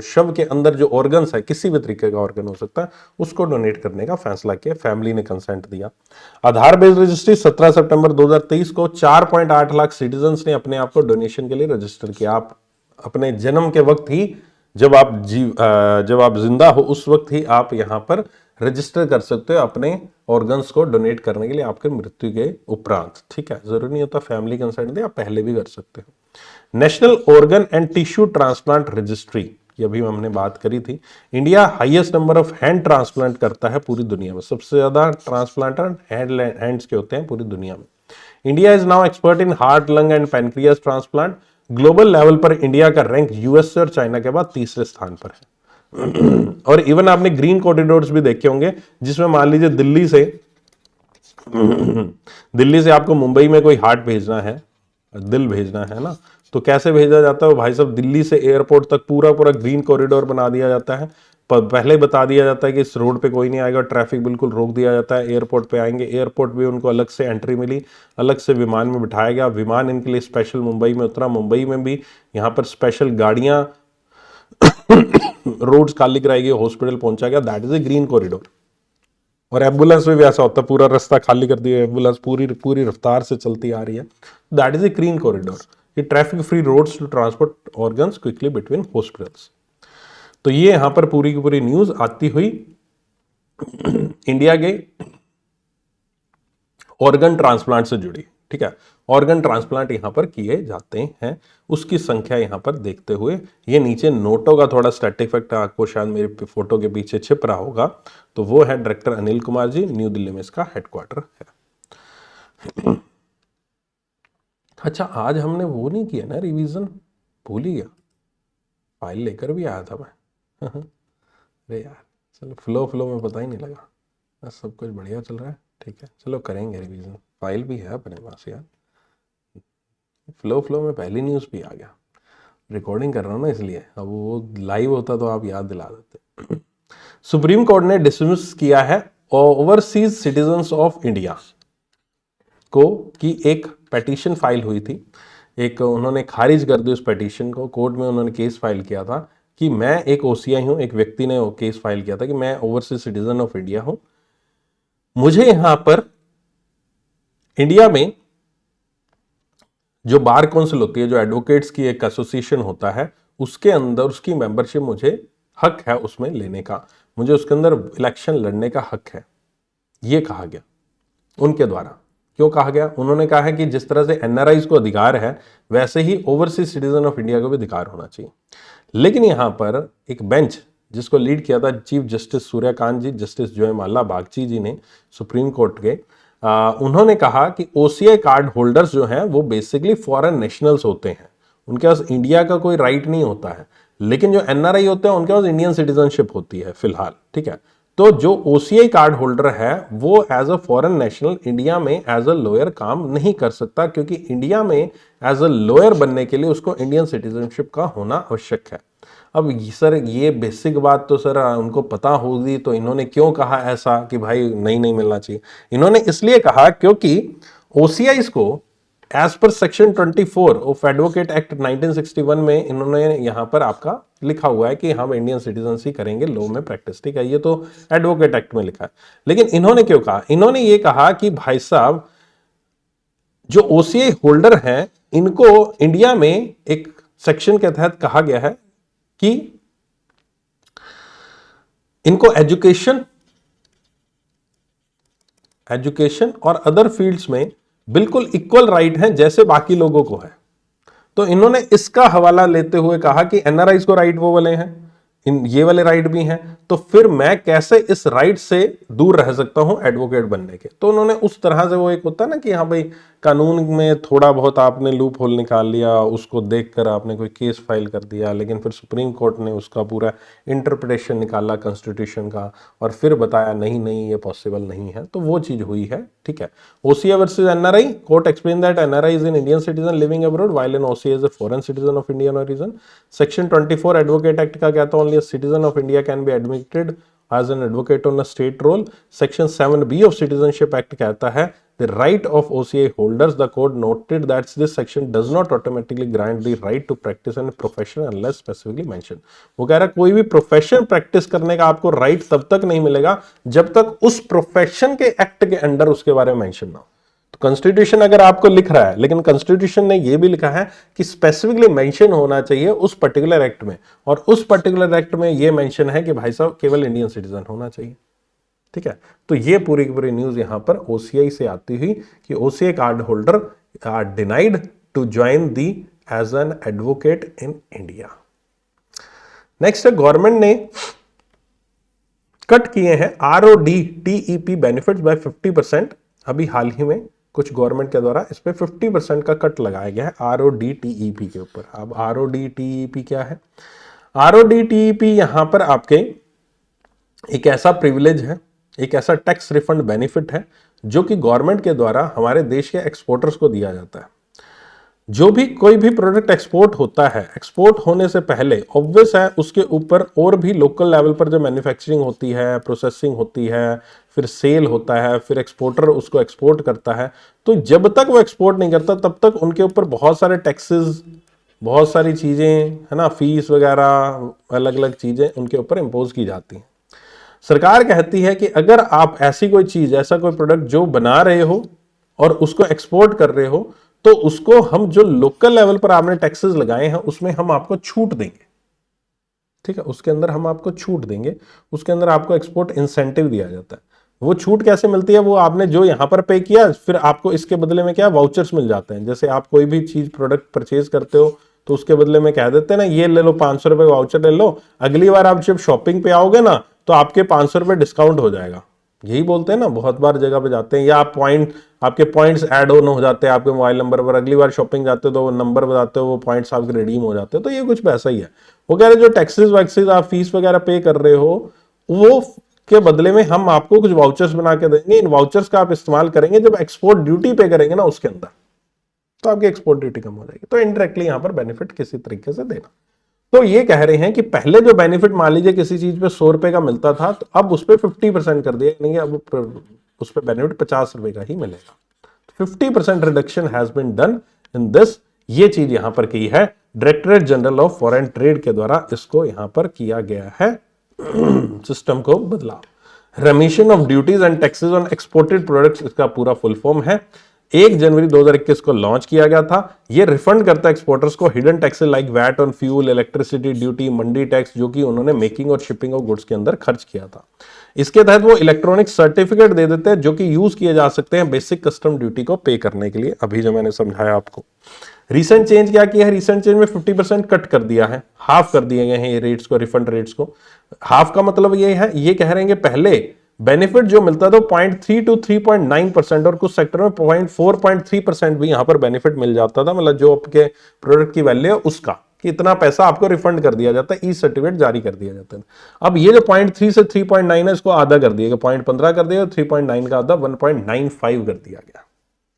शव के अंदर जो ऑर्गन्स है, किसी भी तरीके का ऑर्गन हो सकता है, उसको डोनेट करने का फैसला किया. फैमिली ने कंसेंट दिया. आधार बेस्ड रजिस्ट्री 17 सितंबर 2023 को 4.8 लाख सिटीजन्स ने अपने आप को डोनेशन के लिए रजिस्टर किया. आप अपने जन्म के वक्त ही, जब आप जिंदा हो उस वक्त ही आप यहां पर रजिस्टर कर सकते हो अपने ऑर्गन्स को डोनेट करने के लिए आपके मृत्यु के उपरांत. ठीक है, जरूरी नहीं होता फैमिली कंसेंट दे, आप पहले भी कर सकते हो. National organ and tissue transplant registry, ये अभी हमने बात करी थी. India highest number of hand transplant करता है पूरी दुनिया में, सबसे ज्यादा ट्रांसप्लांटर हैंड्स के होते हैं पूरी दुनिया में. India is now expert in heart, lung and pancreas transplant. Global level पर इंडिया का रैंक यूएस और चाइना के बाद तीसरे स्थान पर है. और इवन आपने ग्रीन कॉरिडोर्स भी देखे होंगे, जिसमें मान लीजिए दिल्ली से आपको मुंबई में कोई हार्ट भेजना है, दिल भेजना है ना, तो कैसे भेजा जाता है भाई साहब, दिल्ली से एयरपोर्ट तक पूरा ग्रीन कॉरिडोर बना दिया जाता है. पहले बता दिया जाता है कि इस रोड पे कोई नहीं आएगा, ट्रैफिक बिल्कुल रोक दिया जाता है। एयरपोर्ट पे आएंगे, एयरपोर्ट भी उनको अलग से एंट्री मिली, अलग से विमान में बिठाया गया, विमान इनके लिए स्पेशल मुंबई में उतरा, मुंबई में भी यहाँ पर स्पेशल गाड़ियां रोड्स खाली कराई गई, हॉस्पिटल पहुंचा गया। That is a green corridor. और एम्बुलेंस में भी ऐसा होता है, पूरा रास्ता खाली कर दिया, एम्बुलेंस पूरी पूरी रफ्तार से चलती आ रही है। That is a green corridor. ये traffic free roads to transport organs quickly between hospitals. तो ये यहां पर पूरी की पूरी न्यूज आती हुई इंडिया के ऑर्गन ट्रांसप्लांट से जुड़ी। ठीक है, ऑर्गन ट्रांसप्लांट यहां पर किए जाते हैं, उसकी संख्या यहां पर देखते हुए, ये नीचे नोटों का थोड़ा स्टैटिक फैक्ट आपको शायद मेरे फोटो के पीछे छिप रहा होगा, तो वो है डायरेक्टर अनिल कुमार जी, न्यू दिल्ली में इसका हेडक्वार्टर है। अच्छा, आज हमने वो नहीं किया ना रिवीजन, भूल ही गया, फाइल लेकर भी आया था मैं। अरे यार, चलो फ्लो में पता ही नहीं लगा, बस सब कुछ बढ़िया चल रहा है। ठीक है, चलो करेंगे रिवीजन, फाइल भी है अपने पास यार। फ्लो में पहली न्यूज़ भी आ गया, रिकॉर्डिंग कर रहा हूँ ना इसलिए, अब वो लाइव होता तो आप याद दिला देते। सुप्रीम कोर्ट ने डिसमिस किया है ओवरसीज सिटीजन्स ऑफ इंडिया को की एक पेटिशन फाइल हुई थी, एक उन्होंने खारिज कर दी उस पेटिशन को। कोर्ट में उन्होंने केस फाइल किया था कि मैं एक ओसीआई हूं, एक व्यक्ति ने केस फाइल किया था कि मैं ओवरसीज सिटीजन ऑफ इंडिया हूं, मुझे यहां पर इंडिया में जो बार काउंसिल होती है, जो एडवोकेट्स की एक एसोसिएशन होता है, उसके अंदर उसकी मेंबरशिप मुझे हक है उसमें लेने का, मुझे उसके अंदर इलेक्शन लड़ने का हक है, ये कहा गया उनके द्वारा। क्यों कहा गया? उन्होंने कहा है कि जिस तरह से एनआरआईज को अधिकार है, वैसे ही ओवरसीज सिटीजन ऑफ इंडिया को भी अधिकार होना चाहिए। लेकिन यहां पर एक बेंच जिसको लीड किया था चीफ जस्टिस सूर्यकांत जी, जस्टिस जयमाला बागची जी ने, सुप्रीम कोर्ट के, उन्होंने कहा कि ओसीआई कार्ड होल्डर्स जो हैं वो बेसिकली फॉरेन नेशनल्स होते हैं, उनके पास इंडिया का कोई राइट नहीं होता है, लेकिन जो एनआरआई होते हैं उनके पास इंडियन सिटीजनशिप होती है फिलहाल। ठीक है, तो जो ओसीआई कार्ड होल्डर है वो as a foreign national India में एज अ लॉयर काम नहीं कर सकता, क्योंकि इंडिया में एज अ लॉयर बनने के लिए उसको इंडियन सिटीजनशिप का होना आवश्यक है। अब सर ये बेसिक बात तो सर उनको पता होगी, तो इन्होंने क्यों कहा ऐसा कि भाई नहीं मिलना चाहिए? इन्होंने इसलिए कहा क्योंकि ओसीआईज को as per section 24 of advocate act 1961 में इन्होंने यहां पर आपका लिखा हुआ है कि हम इंडियन सिटीजन ही करेंगे लॉ में प्रैक्टिस। ठीक है, ये तो एडवोकेट एक्ट में लिखा है। लेकिन इन्होंने क्यों कहा? इन्होंने ये कहा कि भाई साहब, जो ओसीआई होल्डर हैं इनको इंडिया में एक सेक्शन के तहत कहा गया है कि इनको एजुकेशन और अदर फील्ड्स में बिल्कुल इक्वल राइट है जैसे बाकी लोगों को है। तो इन्होंने इसका हवाला लेते हुए कहा कि एनआरआईज को राइट वो वाले हैं, ये वाले राइट भी हैं, तो फिर मैं कैसे इस राइट से दूर रह सकता हूं एडवोकेट बनने के? तो उन्होंने उस तरह से, वो एक होता है ना कि हाँ भाई कानून में थोड़ा बहुत आपने लूप होल निकाल लिया, उसको देखकर आपने कोई केस फाइल कर दिया, लेकिन फिर सुप्रीम कोर्ट ने उसका पूरा इंटरप्रिटेशन निकाला कॉन्स्टिट्यूशन का और फिर बताया नहीं ये पॉसिबल नहीं है, तो वो चीज हुई है। ठीक है, OCI versus NRI, court explain that NRI is an Indian citizen living abroad while an OCI is a foreign citizen of Indian origin. Section 24 advocate act का कहता है only a citizen of India can be admitted as an advocate on a state role. Section 7B of Citizenship Act कहता है the right of OCI holders. The court noted that this section does not automatically grant the right to practice any profession unless specifically mentioned. वो कह रहा है कोई भी profession practice करने का आपको राइट तब तक नहीं मिलेगा जब तक उस प्रोफेशन के एक्ट के अंडर उसके बारे में मेंशन ना हो। तो कॉन्स्टिट्यूशन अगर आपको लिख रहा है, लेकिन कॉन्स्टिट्यूशन ने यह भी लिखा है कि स्पेसिफिकली मेंशन होना चाहिए उस पर्टिकुलर एक्ट में, और उस पर्टिकुलर एक्ट में यह मेंशन है कि भाई साहब केवल इंडियन सिटीजन होना चाहिए। ठीक है, तो ये पूरी की पूरी न्यूज यहां पर ओसीआई से आती हुई कि OCI card holder are denied to join the as an advocate in India. Next है, गवर्नमेंट ने कट किए हैं आरओडी टीईपी बेनिफिट्स बाय 50%। अभी हाल ही में कुछ गवर्नमेंट के द्वारा इस पे 50% का कट लगाया गया है आरओडी टीईपी के ऊपर। अब आरओडी टीईपी क्या है? आरओडी टीईपी यहां पर आपके एक ऐसा प्रिविलेज है, एक ऐसा टैक्स रिफंड बेनिफिट है जो कि गवर्नमेंट के द्वारा हमारे देश के एक्सपोर्टर्स को दिया जाता है। जो भी कोई भी प्रोडक्ट एक्सपोर्ट होता है, एक्सपोर्ट होने से पहले ऑब्वियस है उसके ऊपर और भी लोकल लेवल पर जो मैन्युफैक्चरिंग होती है, प्रोसेसिंग होती है, फिर सेल होता है, फिर एक्सपोर्टर उसको एक्सपोर्ट करता है। तो जब तक वो एक्सपोर्ट नहीं करता तब तक उनके ऊपर बहुत सारे टैक्सेस, बहुत सारी चीजें, है ना, फीस वगैरह, अलग अलग चीजें उनके ऊपर इम्पोज की जाती हैं। सरकार कहती है कि अगर आप ऐसी कोई चीज, ऐसा कोई प्रोडक्ट जो बना रहे हो और उसको एक्सपोर्ट कर रहे हो, तो उसको हम जो लोकल लेवल पर आपने टैक्सेस लगाए हैं उसमें हम आपको छूट देंगे। ठीक है, उसके अंदर हम आपको छूट देंगे, उसके अंदर आपको एक्सपोर्ट इंसेंटिव दिया जाता है। वो छूट कैसे मिलती है? वो आपने जो यहां पर पे किया, फिर आपको इसके बदले में क्या वाउचर्स मिल जाते हैं। जैसे आप कोई भी चीज प्रोडक्ट परचेज करते हो तो उसके बदले में कह देते हैं ना, ये ले लो 500 रुपए वाउचर ले लो, अगली बार आप जब शॉपिंग पे आओगे ना तो आपके 500 रुपए डिस्काउंट हो जाएगा। यही बोलते हैं ना, बहुत बार जगह पे जाते हैं। या आप पॉइंट, आपके पॉइंट्स ऐड ऑन हो जाते हैं आपके मोबाइल नंबर पर, अगली बार शॉपिंग जाते हो तो वो नंबर बताते हो, वो पॉइंट्स आपके रिडीम हो जाते हैं। तो ये कुछ वैसा ही है। वो कह रहे जो टैक्सेस वैक्सेस आप फीस वगैरह पे कर रहे हो, वो के बदले में हम आपको कुछ वाउचर्स बना के देंगे। इन वाउचर्स का आप इस्तेमाल करेंगे जब एक्सपोर्ट ड्यूटी पे करेंगे ना उसके अंदर, तो आपकी एक्सपोर्ट ड्यूटी कम हो जाएगी। तो इनडायरेक्टली यहां पर बेनिफिट किसी तरीके से देना। तो ये कह रहे हैं कि पहले जो बेनिफिट मान लीजिए किसी चीज पे 100 रुपए का मिलता था, तो अब उस पर 50% कर दिया, यानी अब उस पर बेनिफिट 50 रुपए का ही मिलेगा। 50% reduction has been done in this. ये चीज यहां पर की है directorate general of foreign trade के द्वारा, इसको यहां पर किया गया है। सिस्टम को बदलाव। रेमिशन of duties and taxes on exported products, इसका पूरा फुल फॉर्म है। 1 जनवरी 2021 को लॉन्च किया गया था। ये रिफंड करता है एक्सपोर्टर्स को hidden taxes like VAT on fuel, electricity duty, mandi tax, जो कि उन्होंने मेकिंग और शिपिंग ऑफ गुड्स के अंदर खर्च किया था। इसके तहत वो इलेक्ट्रॉनिक सर्टिफिकेट दे देते हैं जो कि यूज किए जा सकते हैं बेसिक कस्टम ड्यूटी को पे करने के लिए, अभी जो मैंने समझाया आपको। रिसेंट चेंज क्या किया है? रिसेंट चेंज में 50% कट कर दिया है, हाफ कर दिए गए हैं ये रेट्स को, रिफंड रेट्स को। हाफ का मतलब ये है, ये कह रहे हैं कि पहले बेनिफिट जो मिलता था 0.3 to 3.9%, और कुछ सेक्टर में 0.4-0.3% भी यहां पर बेनिफिट मिल जाता था। मतलब जो आपके प्रोडक्ट की वैल्यू है उसका, कि इतना पैसा आपको रिफंड कर दिया जाता है, ई सर्टिफिकेट जारी कर दिया जाता है। अब ये जो 0.3 से 3.9 है, इसको आधा कर दिया गया, 0.15 कर दिया, 3.9 का आधा 1.95 कर दिया गया,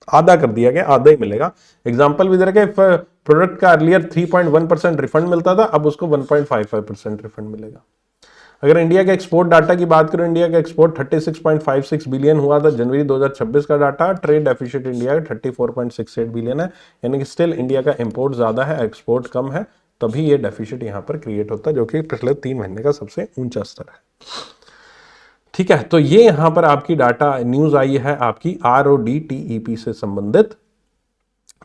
आधा कर दिया गया, आधा ही मिलेगा। एग्जाम्पल भी दे रखे, प्रोडक्ट का अर्लियर 3.1% रिफंड मिलता था, अब उसको 1.55% रिफंड मिलेगा। अगर इंडिया के एक्सपोर्ट डाटा की बात करें, इंडिया का एक्सपोर्ट 36.56 बिलियन हुआ था जनवरी 2026 का डाटा। ट्रेड डेफिसिट इंडिया का 34.68 बिलियन है, यानी कि स्टिल इंडिया का इंपोर्ट ज्यादा है, एक्सपोर्ट कम है, तभी ये डेफिसिट यहां पर क्रिएट होता है, जो कि पिछले 3 महीने का सबसे ऊंचा स्तर है। ठीक है, तो ये यहां पर आपकी डाटा न्यूज आई है आपकी RODTEP से संबंधित,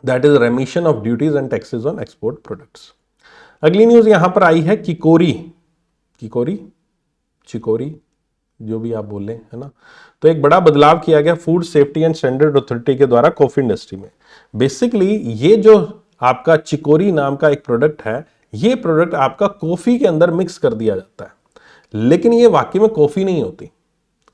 that is रेमिशन of duties and taxes on export products. अगली न्यूज यहां पर आई है किकोरी, चिकोरी, जो भी आप बोले, है ना। तो एक बड़ा बदलाव किया गया food safety and standard authority के द्वारा कॉफी इंडस्ट्री में। बेसिकली ये जो आपका चिकोरी नाम का एक प्रोडक्ट है, ये प्रोडक्ट आपका कॉफी के अंदर मिक्स कर दिया जाता है, लेकिन ये वाकई में कॉफी नहीं होती।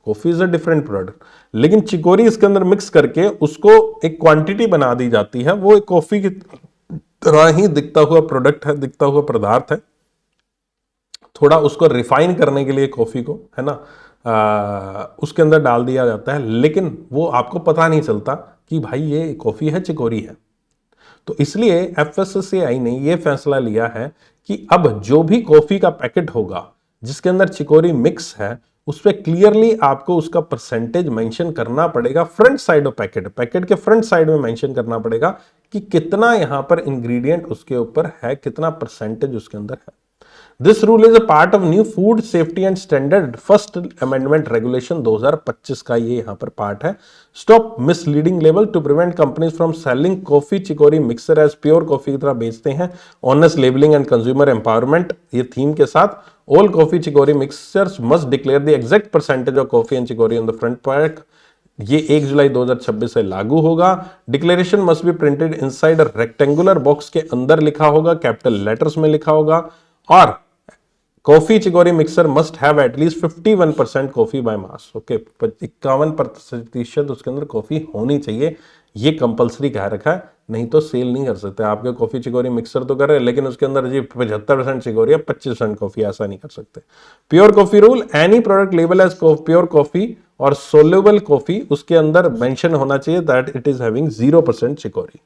Coffee is a different product, लेकिन चिकोरी इसके अंदर मिक्स करके उसको एक क्वांटिटी बना दी जाती है। वो एक कॉफी की तरह ही दिखता हुआ प्रोडक्ट है, दिखता हुआ पदार्थ है। थोड़ा उसको रिफाइन करने के लिए कॉफी को, है ना, उसके अंदर डाल दिया जाता है, लेकिन वो आपको पता नहीं चलता कि भाई ये कॉफी है, चिकोरी है। तो इसलिए FSSAI ने यह फैसला लिया है कि अब जो भी कॉफी का पैकेट होगा जिसके अंदर चिकोरी मिक्स है, उस पर क्लियरली आपको उसका परसेंटेज मेंशन करना पड़ेगा। फ्रंट साइड ऑफ पैकेट के फ्रंट साइड में मेंशन करना पड़ेगा कि कितना यहां पर इंग्रेडिएंट उसके ऊपर है, कितना परसेंटेज उसके अंदर है। This rule is a part of new food safety and standard first amendment regulation 2025 का ये यहाँ पर पार्ट है। Stop misleading label to prevent companies from selling coffee chicory mixer as pure coffee की तरह बेचते हैं। Honest labeling and consumer empowerment ये थीम के साथ all coffee chicory mixers must declare the exact percentage of coffee and chicory on the front pack। ये 1 जुलाई 2026 से लागू होगा। Declaration must be printed inside a rectangular box के अंदर लिखा होगा, कैपिटल लेटर्स में लिखा होगा। और coffee chicory mixer must have at least 51% coffee by mass. Okay, 51% उसके अंदर कॉफी होनी चाहिए, ये कंपलसरी कह रखा है, नहीं तो सेल नहीं कर सकते। आपके कॉफी चिकोरी मिक्सर तो कर रहे हैं, लेकिन उसके अंदर जी 75% चिकोरी है, 25% कॉफी, ऐसा नहीं कर सकते। Pure coffee rule, any product label as pure coffee और सोल्यूबल कॉफी, उसके अंदर मेंशन होना चाहिए that it is having 0% chicory.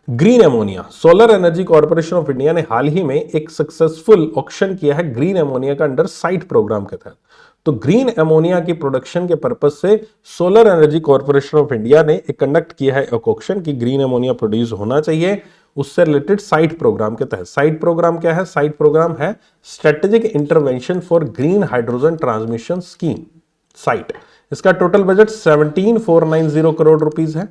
Green ammonia, solar energy corporation of India ने हाल ही में एक सक्सेसफुल ऑक्शन किया है ग्रीन एमोनिया का अंडर साइट प्रोग्राम के तहत। तो ग्रीन एमोनिया की प्रोडक्शन के पर्पज से solar energy corporation of India ने एक कंडक्ट किया है एक ऑक्शन कि ग्रीन एमोनिया प्रोड्यूस होना चाहिए, उससे रिलेटेड साइट प्रोग्राम के तहत। साइट प्रोग्राम क्या है? साइट प्रोग्राम है strategic intervention for green hydrogen transmission scheme, SIGHT. इसका टोटल बजट 17,490 करोड़ रुपीस है।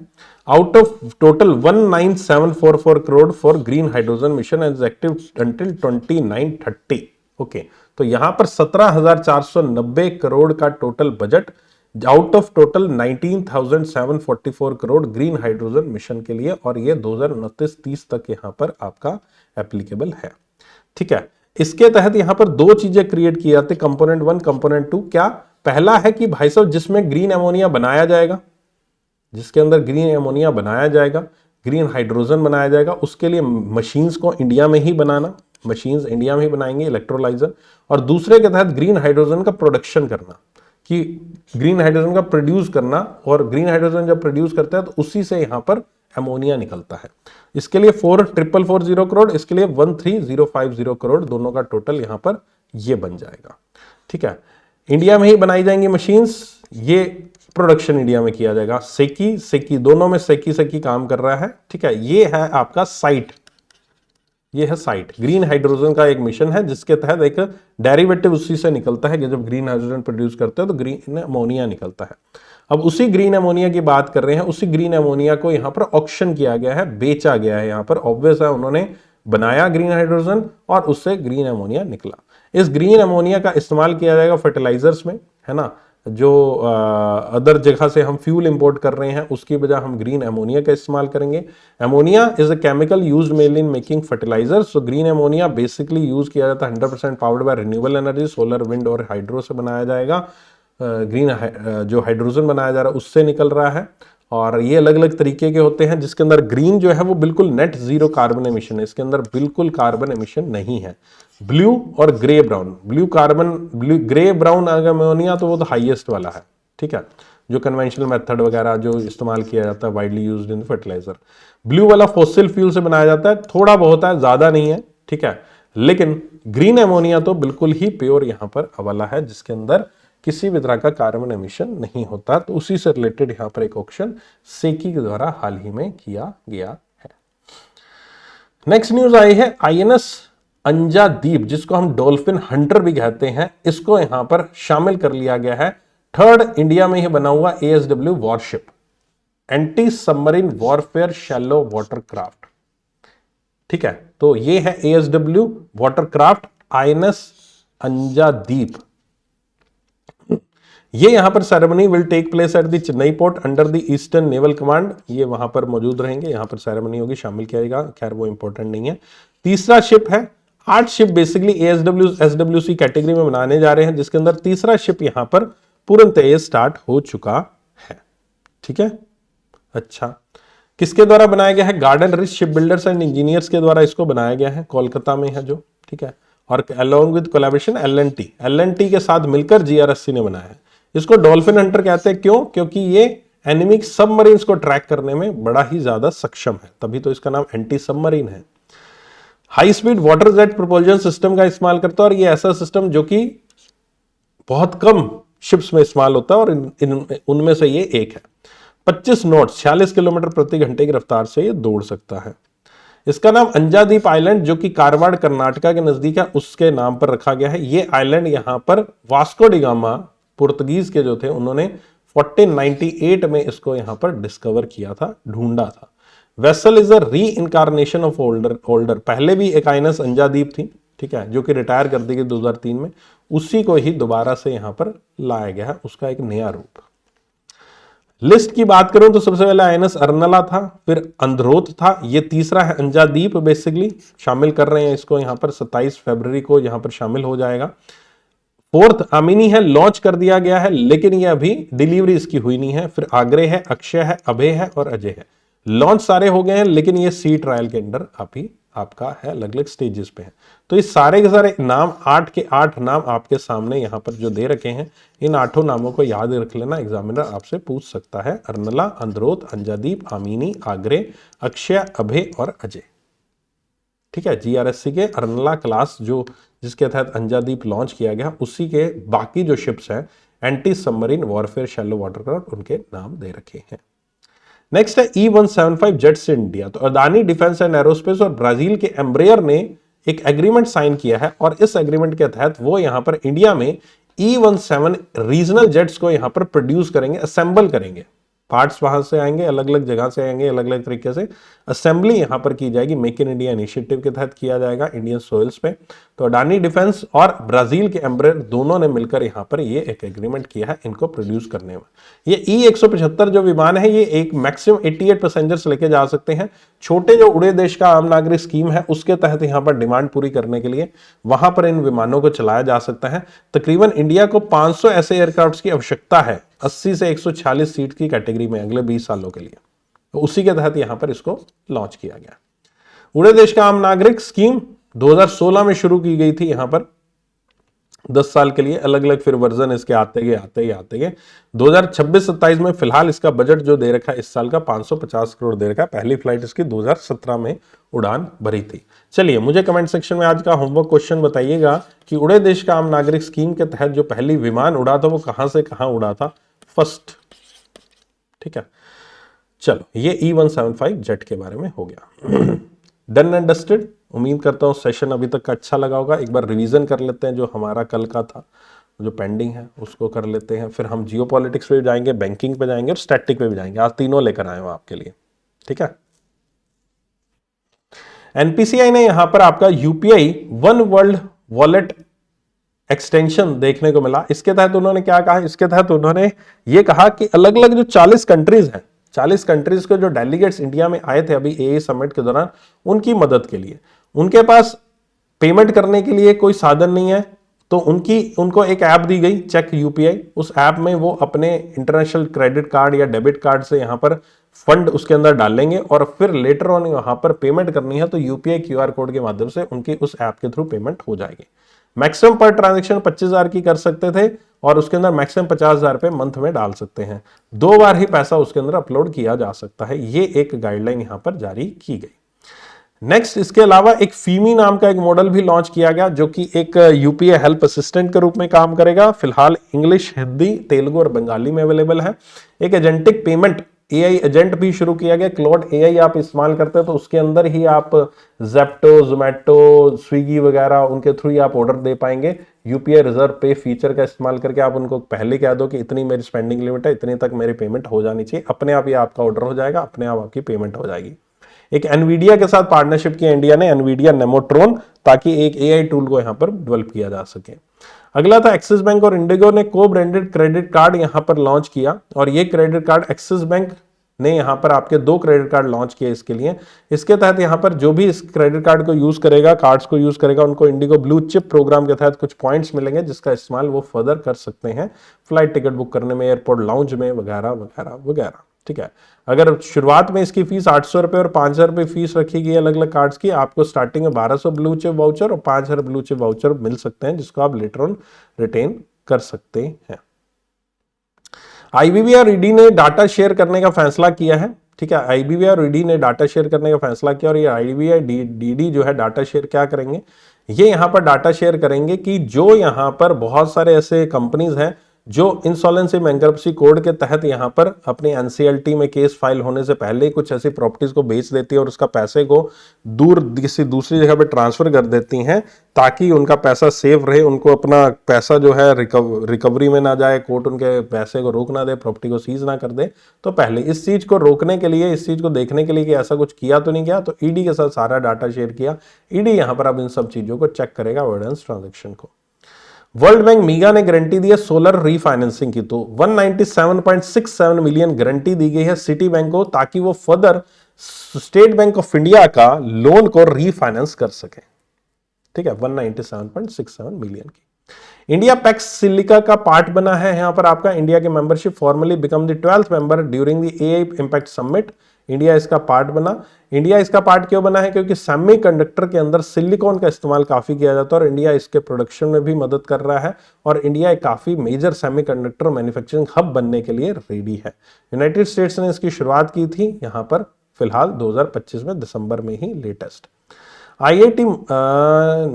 Out of total 19,744 crore for green hydrogen mission as active until 2930। Okay, तो यहां पर 17,490 करोड़ का total budget out of total 19,744 crore green hydrogen mission के लिए, और ये 2029-30 तक यहां पर आपका एप्लीकेबल है। ठीक है, इसके तहत यहां पर दो चीजें क्रिएट की जाती, कंपोनेंट 1 कंपोनेंट 2। क्या? पहला है कि भाई साहब जिसमें ग्रीन एमोनिया बनाया जाएगा, जिसके अंदर ग्रीन एमोनिया बनाया जाएगा, ग्रीन हाइड्रोजन बनाया जाएगा, उसके लिए मशीन्स को इंडिया में ही बनाना, मशीन्स इंडिया में ही बनाएंगे, इलेक्ट्रोलाइजर। और दूसरे के तहत ग्रीन हाइड्रोजन का प्रोडक्शन करना, कि ग्रीन हाइड्रोजन का प्रोड्यूस करना, और ग्रीन हाइड्रोजन जब प्रोड्यूस करता है तो उसी से यहां पर एमोनिया निकलता है। इसके लिए 4,440 करोड़, इसके लिए 13,050 करोड़, दोनों का टोटल यहां पर ये बन जाएगा। ठीक है, इंडिया में ही बनाई जाएंगी मशीन्स, ये प्रोडक्शन इंडिया में किया जाएगा। सेकी सेकी दोनों में सेकी काम कर रहा है। ठीक है, ये है आपका साइट, ये है साइट। ग्रीन हाइड्रोजन का एक मिशन है जिसके तहत एक डेरिवेटिव उसी से निकलता है कि जब ग्रीन हाइड्रोजन प्रोड्यूस करते हैं तो ग्रीन अमोनिया निकलता है। अब उसी ग्रीन अमोनिया की बात कर रहे हैं, उसी ग्रीन अमोनिया को यहां पर ऑक्शन किया गया है, बेचा गया है। यहां पर ऑब्वियस है उन्होंने बनाया ग्रीन हाइड्रोजन और उससे ग्रीन अमोनिया निकला। इस ग्रीन अमोनिया का इस्तेमाल किया जाएगा फर्टिलाइजर्स में, है ना। जो अदर जगह से हम फ्यूल इंपोर्ट कर रहे हैं उसकी बजाय हम ग्रीन अमोनिया का इस्तेमाल करेंगे। Ammonia is a chemical used mainly in making fertilizer. So green ammonia basically use किया जाता है 100% powered by renewable energy, solar, wind और हाइड्रो से बनाया जाएगा। ग्रीन जो हाइड्रोजन बनाया जा रहा है उससे निकल रहा है, और ये अलग अलग तरीके के होते हैं, जिसके अंदर ग्रीन जो है वो बिल्कुल नेट जीरो कार्बन एमिशन है, इसके अंदर बिल्कुल कार्बन एमिशन नहीं है। ब्लू और grey brown, blue grey brown ammonia तो वो तो हाईएस्ट वाला है। ठीक है, जो कन्वेंशनल मेथड वगैरह जो इस्तेमाल किया जाता है, widely used in fertilizer. Blue वाला फॉसिल फ्यूल से बनाया जाता है, थोड़ा बहुत है, ज्यादा नहीं है। ठीक है, लेकिन ग्रीन अमोनिया तो बिल्कुल ही प्योर यहां पर वाला है, जिसके अंदर किसी भी तरह का कार्बन एमिशन नहीं होता। तो उसी से रिलेटेड यहां पर एक ऑक्शन सेकी के द्वारा हाल ही में किया गया है। नेक्स्ट न्यूज आई है आईएनएस अंजादीप, जिसको हम डॉल्फिन हंटर भी कहते हैं, इसको यहां पर शामिल कर लिया गया है। थर्ड इंडिया में ही बना हुआ ASW worship, anti submarine warfare shallow watercraft. ठीक है, तो ये है एएसडब्ल्यू वाटरक्राफ्ट आईएनएस अंजादीप। ये यहां पर ceremony will take place at the Chennai port under the eastern naval command. ये वहां पर मौजूद रहेंगे, यहां पर सेरेमनी होगी, शामिल किया जाएगा। खैर वो इंपॉर्टेंट नहीं है। तीसरा शिप है, 8 शिप बेसिकली एसडब्ल्यूसी कैटेगरी में बनाने जा रहे हैं, जिसके अंदर तीसरा शिप यहां पर पूर्णतः स्टार्ट हो चुका है। ठीक है, अच्छा, किसके द्वारा बनाया गया है? Garden rich ship builders and engineers के द्वारा इसको बनाया गया है, कोलकाता में है जो। ठीक है, और अलॉन्ग विद कोलैबोरेशन एल&टी के साथ मिलकर जीआरएससी ने बनाया है। इसको डॉल्फिन हंटर कहते हैं, क्यों? क्योंकि ये एनिमी सबमरीन्स को ट्रैक करने में बड़ा ही ज्यादा सक्षम है, तभी तो इसका नाम एंटी सबमरीन है। High speed water jet propulsion system का इस्तेमाल करता है, और ये ऐसा सिस्टम जो कि बहुत कम शिप्स में इस्तेमाल होता है, और उनमें से ये एक है। 25 नॉट 46 किलोमीटर प्रति घंटे की रफ्तार से ये दौड़ सकता है। इसका नाम अंजादीप आइलैंड, जो कि कारवाड़ कर्नाटका के नजदीक है, उसके नाम पर रखा गया है। ये आइलैंड यहां पर वास्को डी गामा पुर्तगीज के जो थे उन्होंने 1498 में इसको यहां पर डिस्कवर किया था, ढूंढा था। वेसल इज अ री इनकारनेशन ऑफ ओल्डर। पहले भी एक आईएनएस अंजादीप थी, ठीक है, जो कि रिटायर कर दी गई 2003 में, उसी को ही दोबारा से यहां पर लाया गया है, उसका एक नया रूप। लिस्ट की बात करूं तो सबसे पहले आईएनएस अर्नला था, फिर अंधरोथ था, ये तीसरा है अंजादीप। बेसिकली शामिल कर रहे हैं इसको यहां पर 27 फरवरी को यहां पर शामिल हो जाएगा। फोर्थ अमिनी है, लॉन्च कर दिया गया है, लेकिन ये अभी डिलीवरी इसकी हुई नहीं है। फिर आग्रे है, अक्षय है, अभय है और अजय है। लॉन्च सारे हो गए हैं, लेकिन ये सी ट्रायल के अंदर अभी आपका है, अलग अलग स्टेजेस पे है। तो ये सारे के सारे नाम 8 के 8 नाम आपके सामने यहाँ पर जो दे रखे हैं, इन 8 नामों को याद रख लेना, एग्जामिनर आपसे पूछ सकता है। अर्नला, अंद्रोथ, अंजादीप, आमिनी, आग्रे, अक्षय, अभय और अजय। ठीक है, जीआरएससी के अर्नला क्लास जो जिसके तहत अंजादीप लॉन्च किया गया, उसी के बाकी जो शिप्स हैं anti submarine warfare shallow watercraft, उनके नाम दे रखे हैं। नेक्स्ट है E175 जेट्स इंडिया। तो अदानी डिफेंस एंड एरोस्पेस और ब्राजील के एम्ब्रेयर ने एक एग्रीमेंट साइन किया है और इस एग्रीमेंट के तहत वो यहां पर इंडिया में E17 रीजनल जेट्स को यहां पर प्रोड्यूस करेंगे, असेंबल करेंगे। पार्ट्स वहां से आएंगे, अलग अलग जगह से आएंगे, अलग अलग तरीके से असेंबली यहां पर की जाएगी। मेक इन इंडिया इनिशिएटिव के तहत किया जाएगा इंडियन सोइल्स पे। तो अडानी डिफेंस और ब्राजील के एम्ब्रेयर दोनों ने मिलकर यहां पर ये एक एग्रीमेंट किया है इनको प्रोड्यूस करने में। ये E175 जो विमान है, ये एक मैक्सिमम 88 पैसेंजर्स लेके जा सकते हैं। छोटे जो उड़े देश का आम नागरिक स्कीम है, उसके तहत यहां पर डिमांड पूरी करने के लिए वहां पर इन विमानों को चलाया जा सकता है। तकरीबन इंडिया को 500 ऐसे एयरक्राफ्ट की आवश्यकता है 80 से 140 सीट की कैटेगरी में अगले 20 सालों के लिए। तो उसी के तहत यहां पर इसको लॉन्च किया गया। उड़े देश का आम नागरिक स्कीम 2016 में शुरू की गई थी यहां पर 10 साल के लिए, अलग अलग फिर वर्जन इसके आते गए 2026-27 में फिलहाल इसका बजट जो दे रखा है इस साल का 550 करोड़ दे रखा है। पहली फ्लाइट इसकी 2017 में उड़ान भरी थी। चलिए, मुझे कमेंट सेक्शन में आज का होमवर्क क्वेश्चन बताइएगा कि उड़े देश का आम नागरिक स्कीम के तहत जो पहली विमान उड़ा था वो कहां से कहां उड़ा था फर्स्ट। ठीक है, चलो, ये E175 जेट के बारे में हो गया। Done and dusted. उम्मीद करता हूं सेशन अभी तक का अच्छा लगा होगा। एक बार रिवीजन कर लेते हैं जो हमारा कल का था, जो पेंडिंग है उसको कर लेते हैं, फिर हम जियोपॉलिटिक्स पे जाएंगे, बैंकिंग पे जाएंगे और स्टैटिक पे भी जाएंगे। आज तीनों लेकर आए हो आपके लिए। ठीक है, एनपीसीआई ने यहां पर आपका UPI one world wallet extension देखने को मिला। इसके तहत उन्होंने क्या कहा? इसके तहत उन्होंने ये कहा कि अलग अलग जो 40 कंट्रीज हैं, 40 कंट्रीज के जो डेलीगेट्स इंडिया में आए थे अभी एए समिट के दौरान, उनकी मदद के लिए, उनके पास पेमेंट करने के लिए कोई साधन नहीं है, तो उनको एक ऐप दी गई, चेक यूपीआई। उस ऐप में वो अपने इंटरनेशनल क्रेडिट कार्ड या डेबिट कार्ड से यहां पर फंड उसके अंदर डालेंगे और फिर लेटर ऑन वहां पर पेमेंट करनी है तो यूपीआई क्यूआर कोड के माध्यम से उनकी उस ऐप के थ्रू पेमेंट हो जाएगी। मैक्सिमम पर ट्रांजेक्शन 25,000 की कर सकते थे और उसके अंदर मैक्सिमम 50,000 रुपए मंथ में डाल सकते हैं। 2 बार ही पैसा उसके अंदर अपलोड किया जा सकता है। ये एक गाइडलाइन यहां पर जारी की गई। नेक्स्ट, इसके अलावा एक फीमी नाम का एक मॉडल भी लॉन्च किया गया जो कि एक यूपीआई हेल्प असिस्टेंट के रूप में काम करेगा। फिलहाल इंग्लिश, हिंदी, तेलुगु और बंगाली में अवेलेबल है। एक एजेंटिक पेमेंट एआई एजेंट भी शुरू किया गया। क्लॉड एआई आप इस्तेमाल करते हैं तो उसके अंदर ही आप जेप्टो, जोमैटो, स्विगी वगैरह उनके थ्रू ही आप ऑर्डर दे पाएंगे। यूपीआई रिजर्व पे फीचर का इस्तेमाल करके आप उनको पहले कह दो कि इतनी मेरी स्पेंडिंग लिमिट है, इतने तक मेरी पेमेंट हो जानी चाहिए, अपने आप ही आपका ऑर्डर हो जाएगा, अपने आप आपकी पेमेंट हो जाएगी। एक एनवीडिया के साथ पार्टनरशिप किया इंडिया ने, एनवीडिया नेमोट्रोन, ताकि एक एआई टूल को यहां पर डेवलप किया जा सके। अगला था एक्सिस बैंक और इंडिगो ने को ब्रांडेड क्रेडिट कार्ड यहां पर लॉन्च किया और ये क्रेडिट कार्ड एक्सिस बैंक ने यहां पर आपके 2 क्रेडिट कार्ड लॉन्च किए इसके लिए। इसके तहत यहां पर जो भी इस क्रेडिट कार्ड को यूज करेगा, कार्ड्स को यूज करेगा, उनको इंडिगो ब्लू चिप प्रोग्राम के तहत कुछ पॉइंट्स मिलेंगे जिसका इस्तेमाल वो फर्दर कर सकते हैं फ्लाइट टिकट बुक करने में, एयरपोर्ट लाउंज में वगैरह वगैरह वगैरह। ठीक है, अगर शुरुआत में इसकी फीस 800 रुपए और 5,000 रुपए फीस रखी गई अलग अलग कार्ड्स की, आपको स्टार्टिंग में 1200 ब्लू चिप वाउचर और 5,000 ब्लू चिप वाउचर मिल सकते हैं जिसको आप लेटर ऑन रिटेन कर सकते हैं। आईबीबी और ईडी ने डाटा शेयर करने का फैसला किया है। ठीक है, आईबीबी और ईडी ने डाटा शेयर करने का फैसला किया और ये आईबीबी डीडी जो है डाटा शेयर क्या करेंगे? ये यहां पर डाटा शेयर करेंगे कि जो यहां पर बहुत सारे ऐसे कंपनीज हैं जो इंसॉल्वेंसी बैंक्रप्सी कोड के तहत यहां पर अपनी एनसीएलटी में केस फाइल होने से पहले कुछ ऐसी प्रॉपर्टीज को बेच देती है और उसका पैसे को दूर किसी दूसरी जगह पे ट्रांसफर कर देती हैं ताकि उनका पैसा सेफ रहे, उनको अपना पैसा जो है रिकवरी में ना जाए, कोर्ट उनके पैसे को रोक ना दे, प्रॉपर्टी को सीज ना कर दे। तो पहले इस चीज को रोकने के लिए, इस चीज को देखने के लिए कि ऐसा कुछ किया तो नहीं गया, तो ईडी के साथ सारा डाटा शेयर किया। ईडी यहां पर अब इन सब चीजों को चेक करेगा, ऑर्डिनेंस ट्रांजेक्शन को। वर्ल्ड बैंक मीगा ने गारंटी दी है सोलर रीफाइनेंसिंग की, तो 197.67 मिलियन गारंटी दी गई है सिटी बैंक को ताकि वो further state bank of India का लोन को रीफाइनेंस कर सके। ठीक है, 197.67 मिलियन की। इंडिया पैक्स सिलिका का पार्ट बना है यहां पर आपका। इंडिया के membership formally become the 12th member during the AI impact summit. India इसका पार्ट बना। इंडिया इसका पार्ट क्यों बना है? क्योंकि सेमीकंडक्टर के अंदर सिलिकॉन का इस्तेमाल काफी किया जाता है और इंडिया इसके प्रोडक्शन में भी मदद कर रहा है और इंडिया एक काफी मेजर सेमीकंडक्टर मैन्युफैक्चरिंग हब बनने के लिए रेडी है। यूनाइटेड स्टेट्स ने इसकी शुरुआत की थी यहां पर फिलहाल 2025 में दिसंबर में ही लेटेस्ट। आईआईटी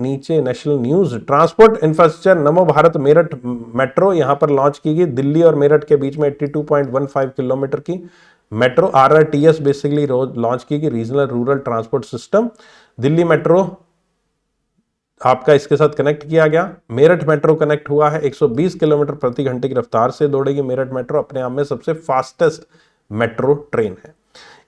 नीचे नेशनल न्यूज, ट्रांसपोर्ट इंफ्रास्ट्रक्चर नमो भारत मेरठ मेट्रो यहां पर लॉन्च की गई। दिल्ली और मेरठ के बीच में 82.15 किलोमीटर की मेट्रो आरआरटीएस बेसिकली लॉन्च की गई, regional rural transport system. Delhi metro आपका इसके साथ कनेक्ट किया गया। मेरठ मेट्रो कनेक्ट हुआ है, 120 किलोमीटर प्रति घंटे की रफ्तार से दौड़ेगी। मेरठ मेट्रो अपने आप में सबसे फास्टेस्ट मेट्रो ट्रेन है।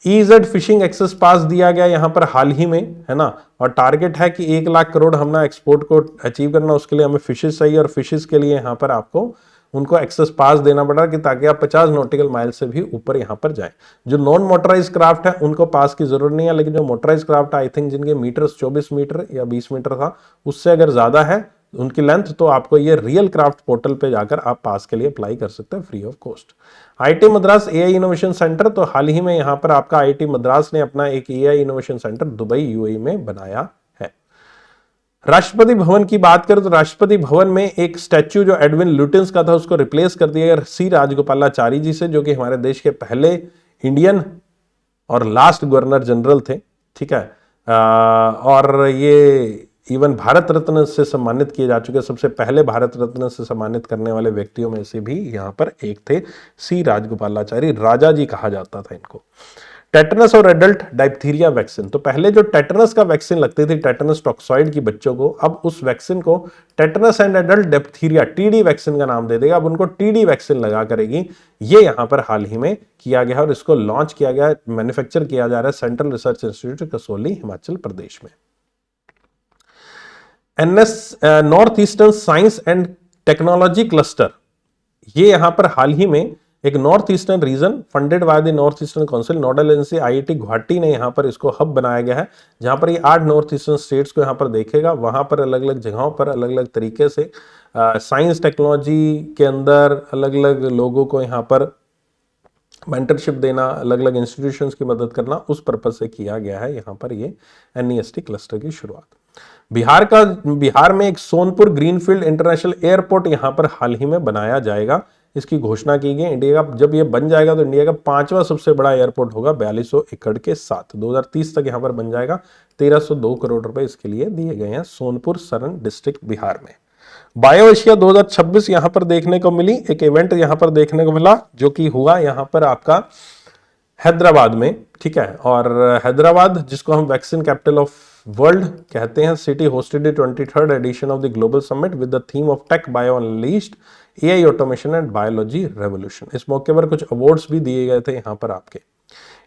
ईजेड फिशिंग एक्सेस पास दिया गया यहां पर हाल ही में, है ना, और टारगेट है कि 1 लाख करोड़ हमने एक्सपोर्ट को अचीव करना, उसके लिए हमें फिशेस चाहिए और फिशेस के लिए यहां पर आपको उनको एक्सेस पास देना पड़ा कि ताकि आप 50 नॉटिकल माइल से भी ऊपर यहां पर जाएं। जो नॉन मोटराइज क्राफ्ट है उनको पास की जरूरत नहीं है, लेकिन जो मोटराइज क्राफ्ट आई थिंक जिनके मीटर्स 24 मीटर या 20 मीटर था, उससे अगर ज्यादा है उनकी लेंथ, तो आपको ये रियल क्राफ्ट पोर्टल पे जाकर आप पास के लिए अप्लाई कर सकते हैं free of cost. IIT Madras AI innovation centre, तो हाल ही में यहां पर आपका आईआईटी मद्रास ने अपना एक AI innovation centre Dubai UAE में बनाया है। राष्ट्रपति भवन की बात करें तो राष्ट्रपति भवन में एक स्टैच्यू जो एडविन लुटिन्स का था उसको रिप्लेस कर दिया गया सी राजगोपालाचारी जी से, जो कि हमारे देश के पहले इंडियन और लास्ट गवर्नर जनरल थे। ठीक है, और ये इवन भारत रत्न से सम्मानित किए जा चुके, सबसे पहले भारत रत्न से सम्मानित करने वाले व्यक्तियों में से भी यहां पर एक थे सी राजगोपालाचारी, राजा जी कहा जाता था इनको। टेटनस और एडल्ट डायप्थीरिया वैक्सीन, तो पहले जो टेटनस का वैक्सीन लगती थी टेटनस टॉक्सॉइड की बच्चों को, अब उस वैक्सीन को tetanus and adult diphtheria TD vaccine का नाम दे देगा, अब उनको टीडी वैक्सीन लगा करेगी। ये यहां पर हाल ही में किया गया और इसको लॉन्च किया गया, मैन्युफैक्चर किया जा रहा है central research institute Kasauli Himachal Pradesh में। NS north eastern science and technology cluster, ये यहां पर हाल ही में एक north eastern region funded by the north eastern council, nodal agency IIT Guwahati ने यहां पर इसको हब बनाया गया है, जहां पर ये 8 नॉर्थ ईस्टर्न स्टेट्स को यहां पर देखेगा। वहां पर अलग अलग जगहों पर अलग अलग तरीके से साइंस टेक्नोलॉजी के अंदर अलग अलग लोगों को यहां पर मेंटरशिप देना, अलग अलग इंस्टीट्यूशंस की मदद करना, उस पर्पज से किया गया है यहां पर ये एनईएसटी क्लस्टर की शुरुआत। बिहार में एक सोनपुर ग्रीनफील्ड इंटरनेशनल एयरपोर्ट यहां पर हाल ही में बनाया जाएगा, इसकी घोषणा की गई। इंडिया का जब ये बन जाएगा तो इंडिया का 5वां सबसे बड़ा एयरपोर्ट होगा 4200 एकड़ के साथ, 2030 तक यहां पर बन जाएगा। 1302 करोड़ रुपए इसके लिए दिए गए हैं सोनपुर सरन डिस्ट्रिक्ट बिहार में। बायो एशिया 2026 यहां पर देखने को मिली, एक इवेंट यहां पर देखने को मिला जो कि हुआ यहां पर आपका हैदराबाद में। ठीक है, और हैदराबाद जिसको हम वैक्सीन कैपिटल ऑफ वर्ल्ड कहते हैं, city hosted the 23rd edition of the global summit with the theme of tech bio unleashed AI automation and biology revolution. इस मौके पर कुछ अवार्ड्स भी दिए गए थे यहां पर आपके।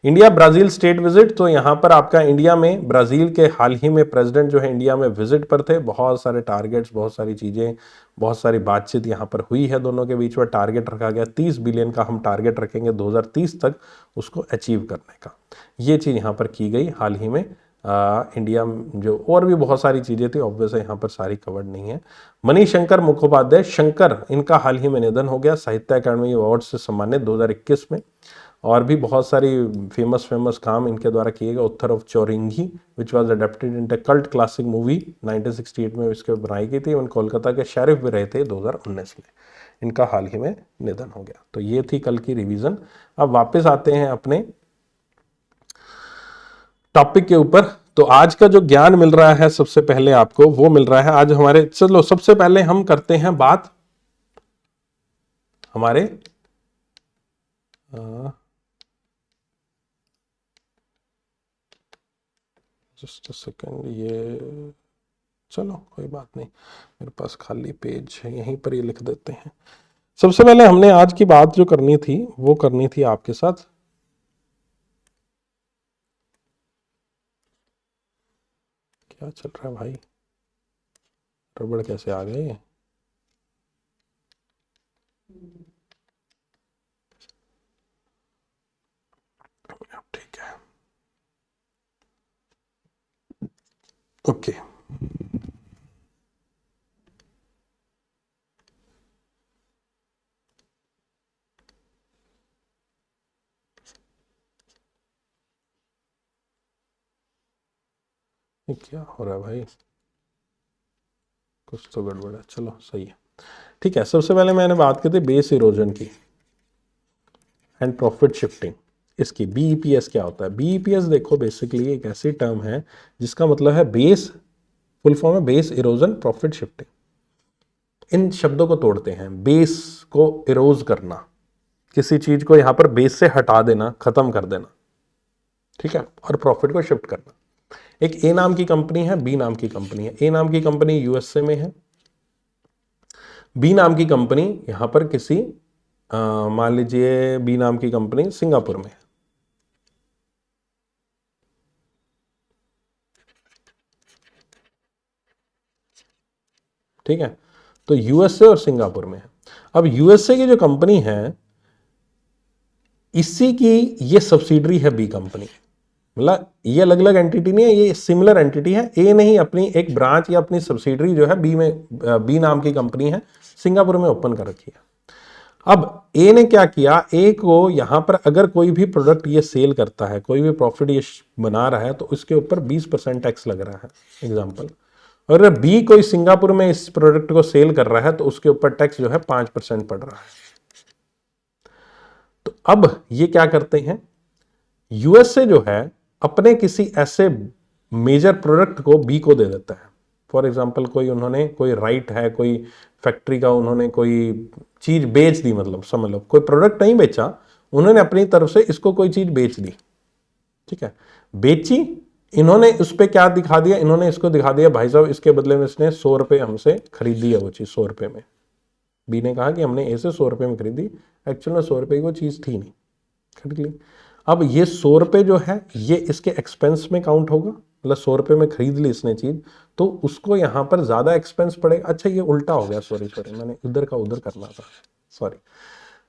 इंडिया ब्राजील स्टेट विजिट, तो यहां पर आपका इंडिया में ब्राजील के हाल ही में प्रेसिडेंट जो है इंडिया में विजिट पर थे। बहुत सारे टारगेट्स, बहुत सारी चीजें, बहुत सारी बातचीत यहां पर हुई है दोनों के बीच में। टारगेट रखा गया 30 बिलियन का हम टारगेट रखेंगे 2030 तक उसको अचीव करने का, ये चीज यहां पर की गई हाल ही में। इंडिया जो और भी बहुत सारी चीजें थी, ऑब्वियसली यहां पर सारी कवर्ड नहीं है। मणिशंकर मुखोपाध्याय शंकर, इनका हाल ही में निधन हो गया, साहित्य अकादमी अवार्ड से सम्मानित 2021 में। और भी बहुत सारी फेमस काम इनके द्वारा किए गए। Author of Chowringhee which was adapted in cult classic movie 1968 में इसके बनाई गई थी। और कोलकाता के शेरिफ भी रहे थे 2019 में। इनका हाल ही में निधन हो गया। तो ये थी कल की रिवीजन। अब वापस आते हैं अपने टॉपिक के ऊपर। तो आज का जो ज्ञान मिल रहा है सबसे पहले आपको वो मिल रहा है आज हमारे, चलो सबसे पहले हम करते हैं बात हमारे जस्ट अ सेकंड, ये चलो कोई बात नहीं, मेरे पास खाली पेज है, यहीं पर ये लिख देते हैं। सबसे पहले हमने आज की बात जो करनी थी वो करनी थी आपके साथ, क्या चल रहा है भाई, रबड़ कैसे आ गए। ठीक है, ओके। ये क्या हो रहा है भाई, कुछ तो गड़बड़ है। चलो सही है, ठीक है। सबसे पहले मैंने बात की थी बेस इरोजन की एंड प्रॉफिट शिफ्टिंग। इसकी बीईपीएस क्या होता है? बीईपीएस देखो बेसिकली एक ऐसी टर्म है जिसका मतलब है बेस, फुल फॉर्म है बेस इरोजन प्रॉफिट शिफ्टिंग। इन शब्दों को तोड़ते हैं, बेस को इरोज करना, किसी चीज को यहां पर बेस से हटा देना, खत्म कर देना, ठीक है, और प्रॉफिट को शिफ्ट करना। एक ए नाम की कंपनी है, बी नाम की कंपनी है। ए नाम की कंपनी यूएसए में है, बी नाम की कंपनी यहां पर किसी मान लीजिए बी नाम की कंपनी सिंगापुर में है, ठीक है। तो यूएसए और सिंगापुर में है। अब यूएसए की जो कंपनी है इसी की ये सब्सिडरी है बी कंपनी, मतलब ये अलग अलग एंटिटी नहीं है, ये सिमिलर एंटिटी है। ए ने ही अपनी एक ब्रांच या अपनी सब्सिडरी जो है बी में, बी नाम की कंपनी है सिंगापुर में ओपन कर रखी है। अब ए ने क्या किया, ए को यहां पर अगर कोई भी प्रोडक्ट ये सेल करता है, कोई भी प्रॉफिट ये बना रहा है, तो उसके ऊपर 20% टैक्स लग रहा है, एग्जाम्पल। और अगर बी कोई सिंगापुर में इस प्रोडक्ट को सेल कर रहा है तो उसके ऊपर टैक्स जो है 5% पड़ रहा है। तो अब ये क्या करते हैं, यूएसए जो है अपने किसी ऐसे मेजर प्रोडक्ट को बी को दे देता है। फॉर एग्जाम्पल कोई उन्होंने कोई राइट है, कोई फैक्ट्री का उन्होंने कोई चीज बेच दी, मतलब समझ लो कोई प्रोडक्ट नहीं बेचा, उन्होंने अपनी तरफ से इसको कोई चीज बेच दी, ठीक है, बेची। इन्होंने उस पर क्या दिखा दिया, इन्होंने इसको दिखा दिया भाई साहब इसके बदले में इसने 100 रुपये हमसे खरीदी है वो चीज 100 रुपये में। बी ने कहा कि हमने ए से 100 रुपये में खरीदी, एक्चुअल में 100 रुपये की वो चीज थी नहीं, खरीद ली। अब ये 100 रुपये जो है ये इसके एक्सपेंस में काउंट होगा, मतलब 100 रुपये में खरीद ली इसने चीज, तो उसको यहां पर ज्यादा एक्सपेंस पड़ेगा। अच्छा ये उल्टा हो गया, सॉरी मैंने उधर का उधर करना था, सॉरी।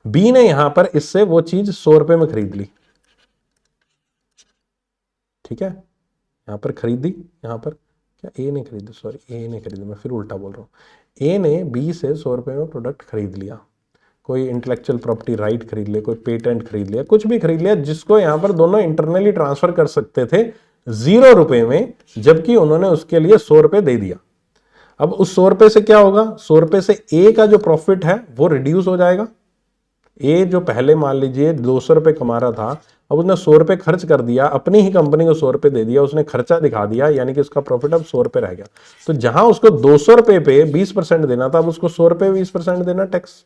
बी ने यहां पर इससे वो चीज 100 रुपये में खरीद ली, ठीक है, यहां पर खरीदी, यहां पर क्या ए ने खरीदी, सॉरी ए ने खरीदी, मैं फिर उल्टा बोल रहा हूं। ए ने बी से 100 रुपये में प्रोडक्ट खरीद लिया, कोई इंटेलेक्चुअल प्रॉपर्टी राइट खरीद लिया, कोई पेटेंट खरीद लिया, कुछ भी खरीद लिया जिसको यहां पर दोनों इंटरनली ट्रांसफर कर सकते थे 0 रुपए में, जबकि उन्होंने उसके लिए 100 रुपए दे दिया। अब उस 100 रुपए से क्या होगा, 100 रुपए से ए का जो प्रॉफिट है वो रिड्यूस हो जाएगा। ए जो पहले मान लीजिए 200 रुपए कमा रहा था, अब उसने 100 रुपए खर्च कर दिया, अपनी ही कंपनी को 100 रुपए दे दिया, उसने खर्चा दिखा दिया, यानी कि उसका प्रॉफिट अब 100 रुपए रह गया। तो जहां उसको 200 रुपए पे 20% देना था, अब उसको 100 रुपए 20% देना टैक्स,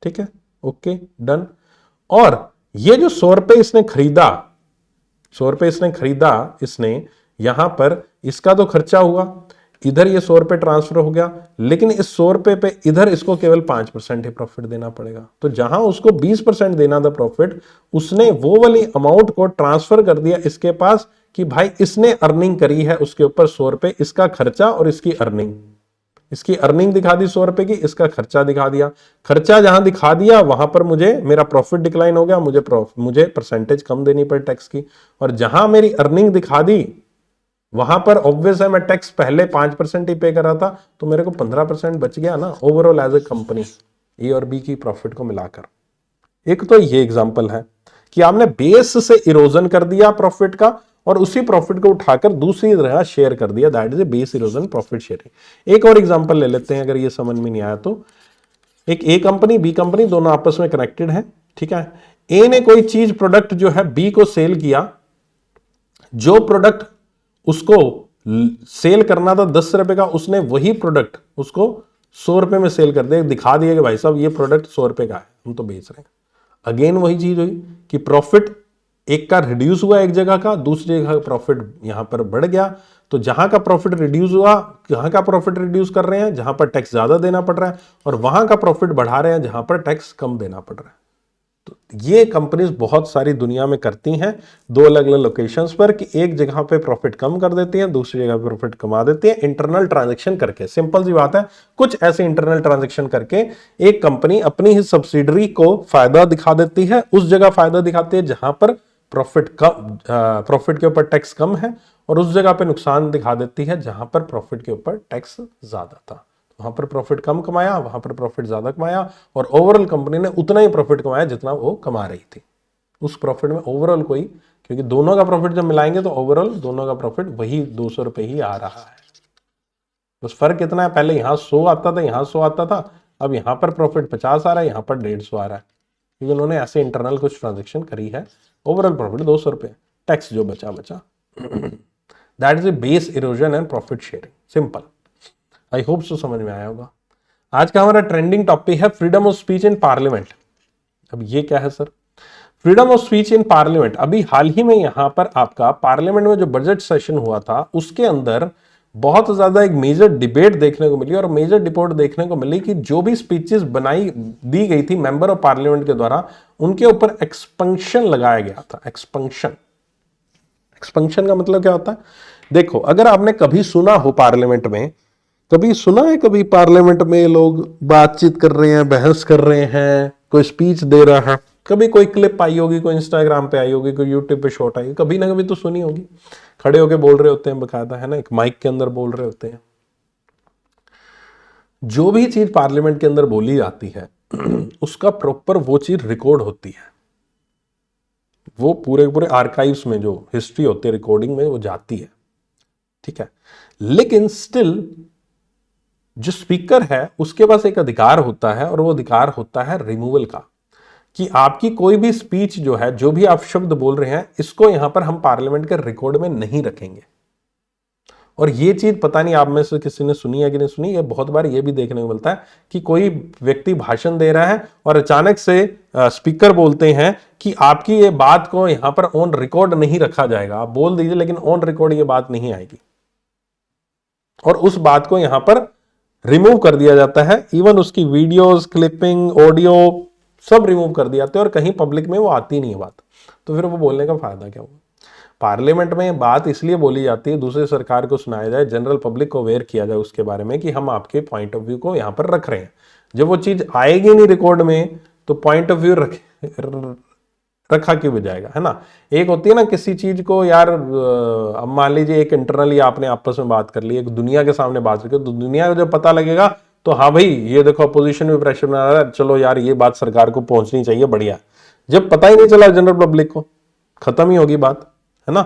ठीक है, ओके डन। और ये जो 100 रुपए इसने खरीदा, 100 रुपए इसने खरीदा, इसने यहां पर इसका तो खर्चा हुआ, इधर ये 100 रुपए ट्रांसफर हो गया, लेकिन इस 100 रुपए पे इधर इसको केवल 5% ही प्रॉफिट देना पड़ेगा। तो जहां उसको 20% देना था प्रॉफिट, उसने वो वाली अमाउंट को ट्रांसफर कर दिया इसके पास कि भाई इसने अर्निंग करी है उसके ऊपर 100 रुपए, इसका खर्चा और इसकी अर्निंग, इसकी अर्निंग दिखा दी 100 रुपए की, इसका खर्चा दिखा दिया। खर्चा जहां दिखा दिया वहां पर मुझे मेरा प्रॉफिट डिक्लाइन हो गया, मुझे परसेंटेज कम देनी पड़ी टैक्स की। और जहां मेरी अर्निंग दिखा दी वहां पर ऑब्वियस है मैं टैक्स पहले 5% ही पे कर रहा था, तो मेरे को 15% बच गया ना ओवरऑल एज ए कंपनी, ए और बी की प्रॉफिट को मिलाकर। एक तो ये एग्जांपल है कि आपने बेस से इरोजन कर दिया प्रॉफिट का और उसी प्रॉफिट को उठाकर दूसरी जगह शेयर कर दिया, that is A base erosion profit sharing. एक और एग्जांपल ले लेते हैं अगर ये समझ में नहीं आया तो। एक ए कंपनी बी कंपनी दोनों आपस में कनेक्टेड है, ठीक है। ए ने कोई चीज प्रोडक्ट जो है बी को सेल किया, जो प्रोडक्ट उसको सेल करना था 10 रुपए का, उसने वही प्रोडक्ट उसको 100 रुपए में सेल कर दिया, दिखा दिया कि भाई साहब ये प्रोडक्ट 100 रुपए का है, हम तो बेच रहे हैं। अगेन वही चीज हुई कि प्रॉफिट एक का रिड्यूस हुआ एक जगह का, दूसरी जगह का प्रॉफिट यहां पर बढ़ गया। तो जहां का प्रॉफिट रिड्यूस हुआ, जहां का प्रॉफिट रिड्यूस कर रहे हैं जहां पर टैक्स ज्यादा देना पड़ रहा है, और वहां का प्रॉफिट बढ़ा रहे हैं जहां पर टैक्स कम देना पड़ रहा है। तो ये कंपनीज बहुत सारी दुनिया में करती हैं, दो अलग अलग लोकेशंस पर, कि एक जगह पे प्रॉफिट कम कर देती हैं, दूसरी जगह पे प्रॉफिट कमा देती हैं इंटरनल ट्रांजैक्शन करके। सिंपल सी बात है, कुछ ऐसे इंटरनल ट्रांजैक्शन करके एक कंपनी अपनी ही सब्सिडरी को फायदा दिखा देती है, उस जगह फायदा दिखाती है जहां पर प्रॉफिट कम, प्रॉफिट के ऊपर टैक्स कम है, और उस जगह पे नुकसान दिखा देती है जहां पर प्रॉफिट के ऊपर टैक्स ज्यादा था। वहां पर प्रॉफिट कम कमाया, वहां पर प्रॉफिट ज्यादा कमाया, और ओवरऑल कंपनी ने उतना ही प्रॉफिट कमाया जितना वो कमा रही थी। उस प्रॉफिट में ओवरऑल कोई, क्योंकि दोनों का प्रॉफिट जब मिलाएंगे तो ओवरऑल दोनों का प्रॉफिट वही 200 रुपये ही आ रहा है। बस फर्क कितना है, पहले यहां 100 आता था, यहां 100 आता था, अब यहां पर प्रॉफिट 50 आ रहा है, यहां पर 150 आ रहा है, क्योंकि उन्होंने ऐसे इंटरनल कुछ ट्रांजेक्शन करी है। ओवरऑल प्रॉफिट 200 रुपये, टैक्स जो बचा that is A base erosion and profit sharing, simple. I hope so समझ में आया होगा। आज का हमारा ट्रेंडिंग टॉपिक है freedom of speech in parliament. अब ये क्या है sir? Freedom of speech in parliament, अभी हाल ही में यहां पर आपका पार्लियामेंट में जो बजट सेशन हुआ था उसके अंदर बहुत ज्यादा एक मेजर डिबेट देखने को मिली, और मेजर डिबेट देखने को मिली कि जो भी स्पीचेस बनाई दी गई थी मेंबर ऑफ पार्लियामेंट के द्वारा, उनके ऊपर एक्सपंक्शन लगाया गया था। एक्सपंक्शन, एक्सपंक्शन का मतलब क्या होता है? देखो, अगर आपने कभी सुना हो पार्लियामेंट में, कभी सुना है कभी पार्लियामेंट में लोग बातचीत कर रहे हैं, बहस कर रहे हैं, कोई स्पीच दे रहा है, कभी कोई क्लिप आई होगी, कोई इंस्टाग्राम पे आई होगी, कोई यूट्यूब पे शॉर्ट आई, कभी ना कभी तो सुनी होगी। खड़े होके बोल रहे होते हैं बकायदा, है ना, एक माइक के अंदर बोल रहे होते हैं। जो भी चीज पार्लियामेंट के अंदर बोली जाती है उसका प्रॉपर वो चीज रिकॉर्ड होती है, वो पूरे पूरे आर्काइव्स में जो हिस्ट्री होती है रिकॉर्डिंग में वो जाती है, ठीक है। लेकिन स्टिल जो स्पीकर है उसके पास एक अधिकार होता है, और वो अधिकार होता है रिमूवल का, कि आपकी कोई भी स्पीच जो है, जो भी आप शब्द बोल रहे हैं, इसको यहां पर हम पार्लियामेंट के रिकॉर्ड में नहीं रखेंगे। और ये चीज पता नहीं आप में से किसी ने सुनी है कि नहीं सुनी, ये बहुत बार ये भी देखने को मिलता है कि कोई व्यक्ति भाषण दे रहा है और अचानक से स्पीकर बोलते हैं कि आपकी ये बात को यहां पर ऑन रिकॉर्ड नहीं रखा जाएगा, आप बोल दीजिए लेकिन ऑन रिकॉर्ड ये बात नहीं आएगी, और उस बात को यहां पर रिमूव कर दिया जाता है। इवन उसकी वीडियोस, क्लिपिंग, ऑडियो सब रिमूव कर दिए जाते हैं, और कहीं पब्लिक में वो आती नहीं है बात। तो फिर वो बोलने का फायदा क्या हुआ? पार्लियामेंट में बात इसलिए बोली जाती है, दूसरी सरकार को सुनाया जाए, जनरल पब्लिक को अवेयर किया जाए उसके बारे में कि हम आपके पॉइंट ऑफ व्यू को यहां पर रख रहे हैं। जब वो चीज आएगी नहीं रिकॉर्ड में तो पॉइंट ऑफ व्यू रखा क्यों भी जाएगा, है ना। एक होती है ना किसी चीज को, यार अब मान लीजिए एक इंटरनली आपने आपस में बात कर ली, एक दुनिया के सामने बात करके, तो दुनिया को जब पता लगेगा तो हाँ भाई ये देखो अपोजिशन में प्रेशर बना रहा है, चलो यार ये बात सरकार को पहुंचनी चाहिए, बढ़िया। जब पता ही नहीं चला जनरल पब्लिक को, खत्म ही होगी बात, है ना।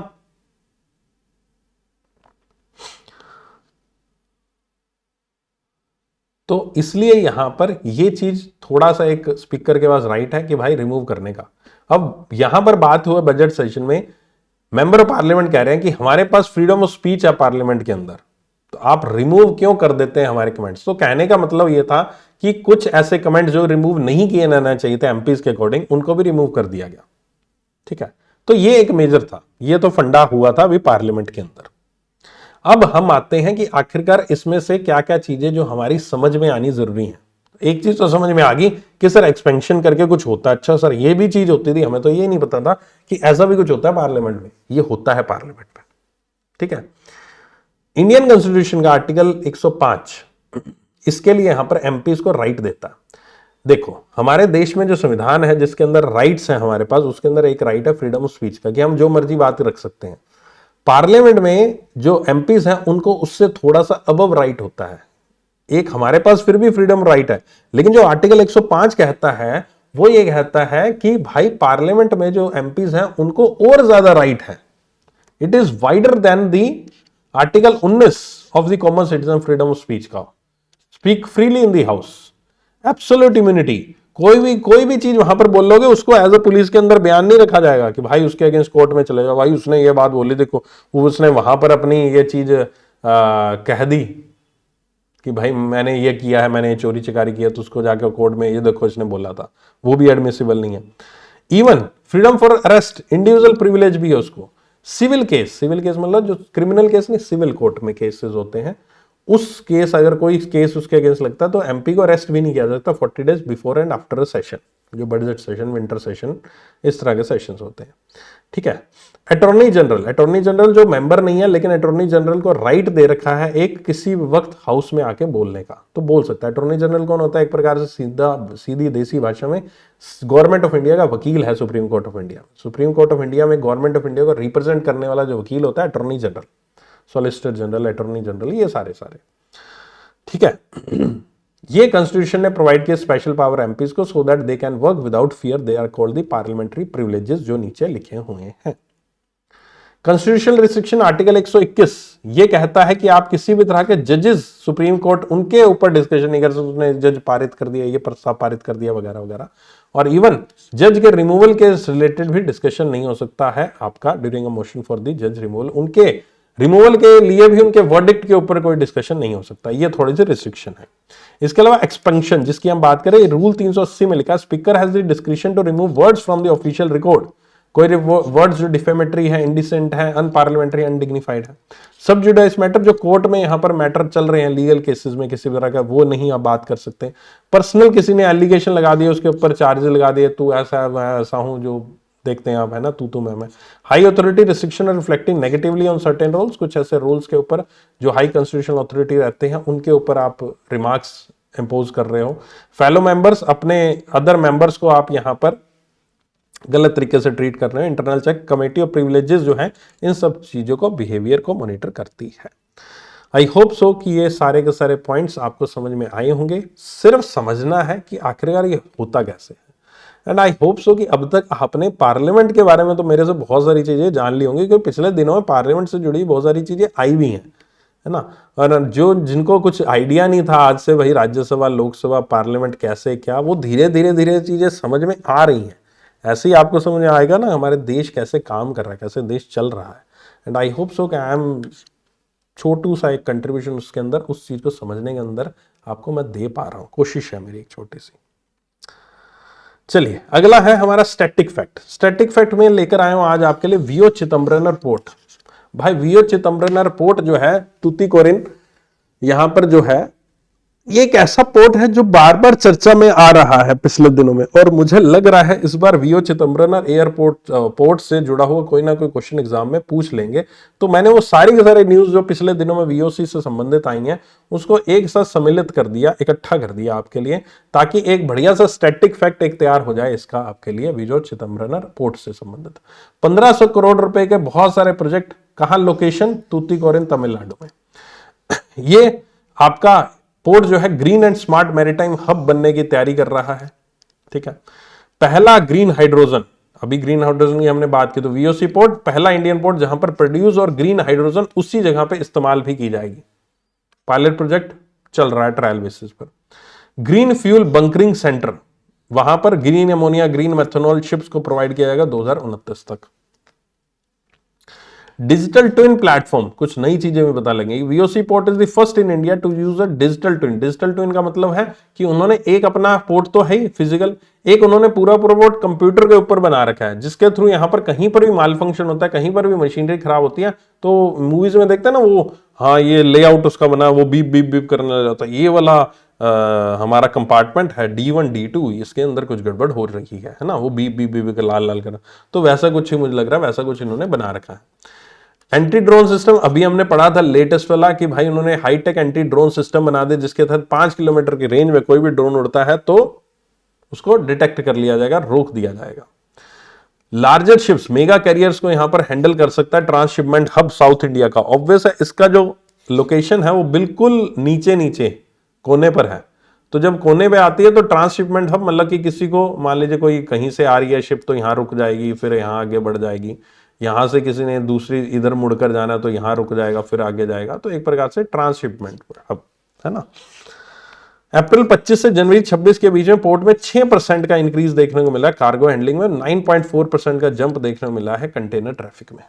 तो इसलिए यहां पर ये चीज थोड़ा सा एक स्पीकर के पास राइट है कि भाई रिमूव करने का। अब यहां पर बात हुआ बजट सेशन में, मेंबर ऑफ पार्लियामेंट कह रहे हैं कि हमारे पास फ्रीडम ऑफ स्पीच है पार्लियामेंट के अंदर, तो आप रिमूव क्यों कर देते हैं हमारे कमेंट्स। तो कहने का मतलब यह था कि कुछ ऐसे कमेंट्स जो रिमूव नहीं किए जाना चाहिए थे एमपीज के अकॉर्डिंग, उनको भी रिमूव कर दिया गया, ठीक है। तो ये एक मेजर था, ये तो फंडा हुआ था अभी पार्लियामेंट के अंदर। अब हम आते हैं कि आखिरकार इसमें से क्या क्या चीजें जो हमारी समझ में आनी जरूरी है। एक चीज तो समझ में आ गई कि सर एक्सपेंशन करके कुछ होता है, अच्छा सर ये भी चीज होती थी, हमें तो ये नहीं पता था कि ऐसा भी कुछ होता है पार्लियामेंट में। ये होता है पार्लियामेंट में, ठीक है। इंडियन कॉन्स्टिट्यूशन का आर्टिकल 105 इसके लिए यहां पर एमपीज को राइट देता है। देखो हमारे देश में जो संविधान है जिसके अंदर राइट्स हैं हमारे पास, उसके अंदर एक राइट है फ्रीडम ऑफ स्पीच का, कि हम जो मर्जी बात रख सकते हैं। पार्लियामेंट में जो एमपीज हैं उनको उससे थोड़ा सा अबव राइट होता है। एक हमारे पास फिर भी फ्रीडम राइट है, लेकिन जो आर्टिकल 105 कहता है वो ये कहता है कि भाई पार्लियामेंट में जो एमपीज हैं उनको और ज्यादा राइट है। It is wider than the article 19 of the common citizen freedom of speech का, speak freely in the house, absolute immunity. कोई भी चीज वहां पर बोल लोगे उसको एज अ पुलिस के अंदर बयान नहीं रखा जाएगा कि भाई उसके अगेंस्ट कोर्ट में चले जाओ, भाई उसने ये बात बोली, देखो उसने वहां पर अपनी ये चीज कह दी कि भाई मैंने ये किया है, मैंने ये चोरी चकारी किया, तो उसको जाकर कोर्ट में ये देखो इसने बोला था, वो भी एडमिसिबल नहीं है। Even freedom for arrest, individual privilege भी है उसको। सिविल केस मतलब जो क्रिमिनल केस नहीं, सिविल कोर्ट में केसेस होते हैं, उस केस अगर कोई केस उसके अगेंस्ट लगता है तो एमपी को अरेस्ट भी नहीं किया जा सकता 40 days before and after a session, जो बजट सेशन, विंटर सेशन, इस तरह के सेशंस होते हैं, ठीक है। अटॉर्नी जनरल जो मेंबर नहीं है, लेकिन अटॉर्नी जनरल को राइट दे रखा है एक किसी वक्त हाउस में आके बोलने का, तो बोल सकता है। अटॉर्नी जनरल कौन होता है? एक प्रकार से सीधी देसी भाषा में गवर्नमेंट ऑफ इंडिया का वकील है supreme court of India. Supreme court of India में गवर्नमेंट ऑफ इंडिया को रिप्रेजेंट करने वाला जो वकील होता है attorney general, solicitor general, attorney general, ये सारे, ठीक है। ये कॉन्स्टिट्यूशन ने प्रोवाइड किया स्पेशल पावर एमपीज को so that they can work without fear, they are called the parliamentary privileges, जो नीचे लिखे हुए हैं। कॉन्स्टिट्यूशनल रिस्ट्रिक्शन आर्टिकल 121 ये कहता है कि आप किसी भी तरह के जजेस, सुप्रीम कोर्ट उनके ऊपर डिस्कशन नहीं कर सकते, उसने जज पारित कर दिया, ये प्रस्ताव पारित कर दिया वगैरह वगैरह, और इवन जज के रिमूवल के रिलेटेड भी डिस्कशन नहीं हो सकता है आपका during a motion for the जज रिमूवल, उनके रिमूवल के लिए भी उनके वर्डिक्ट के ऊपर कोई डिस्कशन नहीं हो सकता, ये थोड़ी सी रिस्ट्रिक्शन है। इसके अलावा एक्सपेंशन जिसकी हम बात करें, रूल 380 में लिखा, speaker has the description to remove words from the official record, कोई वर्ड्स जो डिफेमेटरी है, इंडिसेंट है, अनपार्लियामेंट्री, अनडिग्निफाइड है। सब जुडिस मैटर जो कोर्ट में यहां पर मैटर चल रहे हैं लीगल केसेस में किसी तरह का, वो नहीं आप बात कर सकते। पर्सनल किसी ने एलिगेशन लगा दिया, उसके ऊपर चार्जेस लगा दिए, तू ऐसा है मैं ऐसा हूं, जो देखते हैं आप, है ना, तू मैं। High authority restriction reflecting negatively on certain rules, कुछ ऐसे रूल्स के ऊपर जो हाई कॉन्स्टिट्यूशनल अथॉरिटी रहते हैं उनके ऊपर आप रिमार्क्स इंपोज कर रहे हो। फेलो मेंबर्स, अपने अदर मेंबर्स को आप यहां पर गलत तरीके से ट्रीट कर रहे हो। Internal check committee of privileges जो है इन सब चीजों को, बिहेवियर को मॉनिटर करती है। आई होप सो कि ये सारे के सारे पॉइंट्स आपको समझ में आए होंगे। सिर्फ समझना है कि आखिरकार ये होता कैसे है। एंड आई होप सो कि अब तक आपने पार्लियामेंट के बारे में तो मेरे से बहुत सारी चीजें जान ली होंगी, क्योंकि पिछले दिनों में पार्लियामेंट से जुड़ी बहुत सारी चीजें आई भी हैं, है ना। और जो जिनको कुछ आइडिया नहीं था आज से भाई राज्यसभा, लोकसभा, पार्लियामेंट कैसे क्या, वो धीरे धीरे धीरे चीजें समझ में आ रही हैं। ऐसे ही आपको समझ में आएगा ना हमारे देश कैसे काम कर रहा है, कैसे देश चल रहा है। एंड आई होप सो कि आई एम छोटू सा एक कंट्रीब्यूशन उसके अंदर, उस चीज को समझने के अंदर आपको मैं दे पा रहा हूं, कोशिश है मेरी एक छोटी सी। चलिए अगला है हमारा स्टैटिक फैक्ट। स्टैटिक फैक्ट में लेकर आया हूं आज आपके लिए वीओ चिदम्बरम पोर्ट। भाई वीओ चिदम्बरम पोर्ट जो है तूतीकोरिन, यहां पर जो है ये एक ऐसा पोर्ट है जो बार बार चर्चा में आ रहा है पिछले दिनों में, और मुझे लग रहा है इस बार वीओ चिदम्बरम एयरपोर्ट पोर्ट से जुड़ा हुआ कोई ना कोई क्वेश्चन एग्जाम में पूछ लेंगे। तो मैंने वो सारी के सारे न्यूज जो पिछले दिनों में वीओसी से संबंधित आई हैं उसको एक साथ सम्मिलित कर दिया, इकट्ठा कर दिया आपके लिए, ताकि एक बढ़िया सा स्टैटिक फैक्ट एक तैयार हो जाए इसका आपके लिए वीओ चिदम्बरम पोर्ट से संबंधित। 1500 करोड़ रुपए के बहुत सारे प्रोजेक्ट, कहां लोकेशन, तूतीकोरिन तमिलनाडु में। ये आपका पोर्ट जो है green and smart maritime hub बनने की तैयारी कर रहा है, ठीक है। पहला ग्रीन हाइड्रोजन, अभी ग्रीन हाइड्रोजन की हमने बात की, तो वीओसी पोर्ट पहला इंडियन पोर्ट जहां पर प्रोड्यूस और ग्रीन हाइड्रोजन उसी जगह पे इस्तेमाल भी की जाएगी। पायलट प्रोजेक्ट चल रहा है ट्रायल बेसिस पर। ग्रीन फ्यूल बंकरिंग सेंटर, वहां पर green ammonia, green methanol ships को प्रोवाइड किया जाएगा 2029 तक। डिजिटल ट्विन प्लेटफॉर्म, कुछ नई चीजें भी पता लगेंगी। VOC port is the first in India to use a digital twin. Digital twin का मतलब है कि उन्होंने एक अपना पोर्ट तो है फिजिकल, एक उन्होंने पूरा पोर्ट कंप्यूटर के ऊपर बना रखा है, जिसके थ्रू यहां पर कहीं पर भी माल फंक्शन होता है, कहीं पर भी मशीनरी खराब होती है, तो मूवीज में देखते हैं ना वो, हाँ ये लेआउट उसका बना, वो बीप बीप बीप करने लग जाता है। ये वाला हमारा कंपार्टमेंट है D1 D2, इसके अंदर कुछ गड़बड़ हो रही है ना, वो बीप बीप बीप लाल लाल करना, तो वैसा कुछ ही मुझे लग रहा है वैसा कुछ इन्होंने बना रखा है। एंटी ड्रोन सिस्टम, अभी हमने पढ़ा था लेटेस्ट वाला कि भाई उन्होंने हाईटेक एंटी ड्रोन सिस्टम बना दे, जिसके तहत 5 किलोमीटर की रेंज में कोई भी ड्रोन उड़ता है तो उसको डिटेक्ट कर लिया जाएगा, रोक दिया जाएगा। लार्जर शिप्स, मेगा कैरियर्स को यहां पर हैंडल कर सकता है ट्रांसशिपमेंट हब साउथ इंडिया का। ऑब्वियस है इसका जो लोकेशन है वो बिल्कुल नीचे नीचे कोने पर है, तो जब कोने पे आती है तो ट्रांसशिपमेंट हब, मतलब कि किसी को मान लीजिए कोई कहीं से आ रही है शिप तो यहां रुक जाएगी, फिर यहां आगे बढ़ जाएगी, यहां से किसी ने दूसरी इधर मुड़कर जाना है तो यहां रुक जाएगा, फिर आगे जाएगा, तो एक प्रकार से ट्रांसशिपमेंट हब है ना। अप्रैल 25 से जनवरी 26 के बीच में पोर्ट में 6% का इंक्रीज देखने को मिला है, कार्गो हैंडलिंग में 9.4% का जंप देखने को मिला है कंटेनर ट्रैफिक में।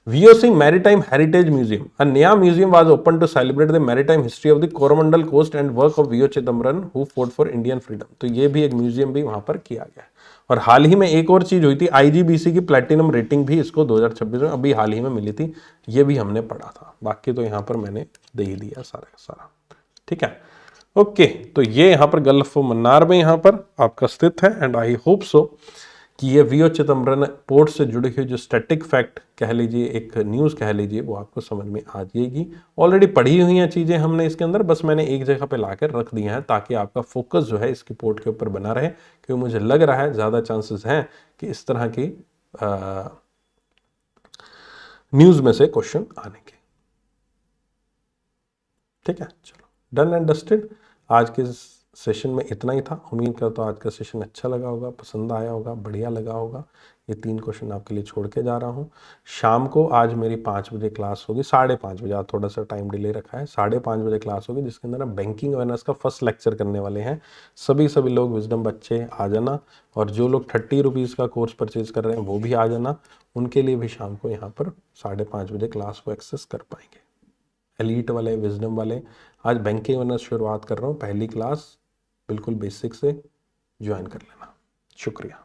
VOC maritime heritage museum, a नया museum was opened to celebrate the maritime history of the Coromandel coast and work of V.O. Chidambaram who fought for Indian freedom। तो ये भी एक म्यूजियम भी वहां पर किया गया है। और हाल ही में एक और चीज हुई थी, IGBC की प्लैटिनम रेटिंग भी इसको 2026 में अभी हाल ही में मिली थी, ये भी हमने पढ़ा था, बाकी तो यहाँ पर मैंने दे ही दिया सारा सारा, ठीक है। ओके, तो ये यहाँ पर गल्फ ऑफ मन्नार में यहाँ पर आपका स्थित है। एंड आई होप सो कि ये वीओ चिदम्बरम पोर्ट से जुड़ी हुई जो स्टैटिक फैक्ट कह लीजिए, एक न्यूज कह लीजिए, वो आपको समझ में आ जाएगी। ऑलरेडी पढ़ी हुई हैं चीजें हमने इसके अंदर, बस मैंने एक जगह पे लाकर रख दी हैं ताकि आपका फोकस जो है इसकी पोर्ट के ऊपर बना रहे, क्योंकि मुझे लग रहा है ज्यादा चांसेस हैं कि इस तरह की न्यूज में से क्वेश्चन आने के। ठीक है, चलो डन एंड डस्टेड। आज के सेशन में इतना ही था। उम्मीद करता हूँ आज का सेशन अच्छा लगा होगा, पसंद आया होगा, बढ़िया लगा होगा। ये 3 क्वेश्चन आपके लिए छोड़ के जा रहा हूँ। शाम को आज मेरी 5 बजे क्लास होगी, 5:30 बजे, आज थोड़ा सा टाइम डिले रखा है, 5:30 बजे क्लास होगी, जिसके अंदर हम बैंकिंग अवेयरनेस का फर्स्ट लेक्चर करने वाले हैं। सभी लोग विजडम बच्चे आ जाना, और जो लोग 30 रुपीज़ का कोर्स परचेज कर रहे हैं वो भी आ जाना। उनके लिए भी शाम को यहाँ पर 5:30 बजे क्लास को एक्सेस कर पाएंगे। एलीट वाले, विजडम वाले, आज बैंकिंग अवेयरनेस शुरुआत कर रहा हूँ, पहली क्लास बिल्कुल बेसिक से ज्वाइन कर लेना। शुक्रिया।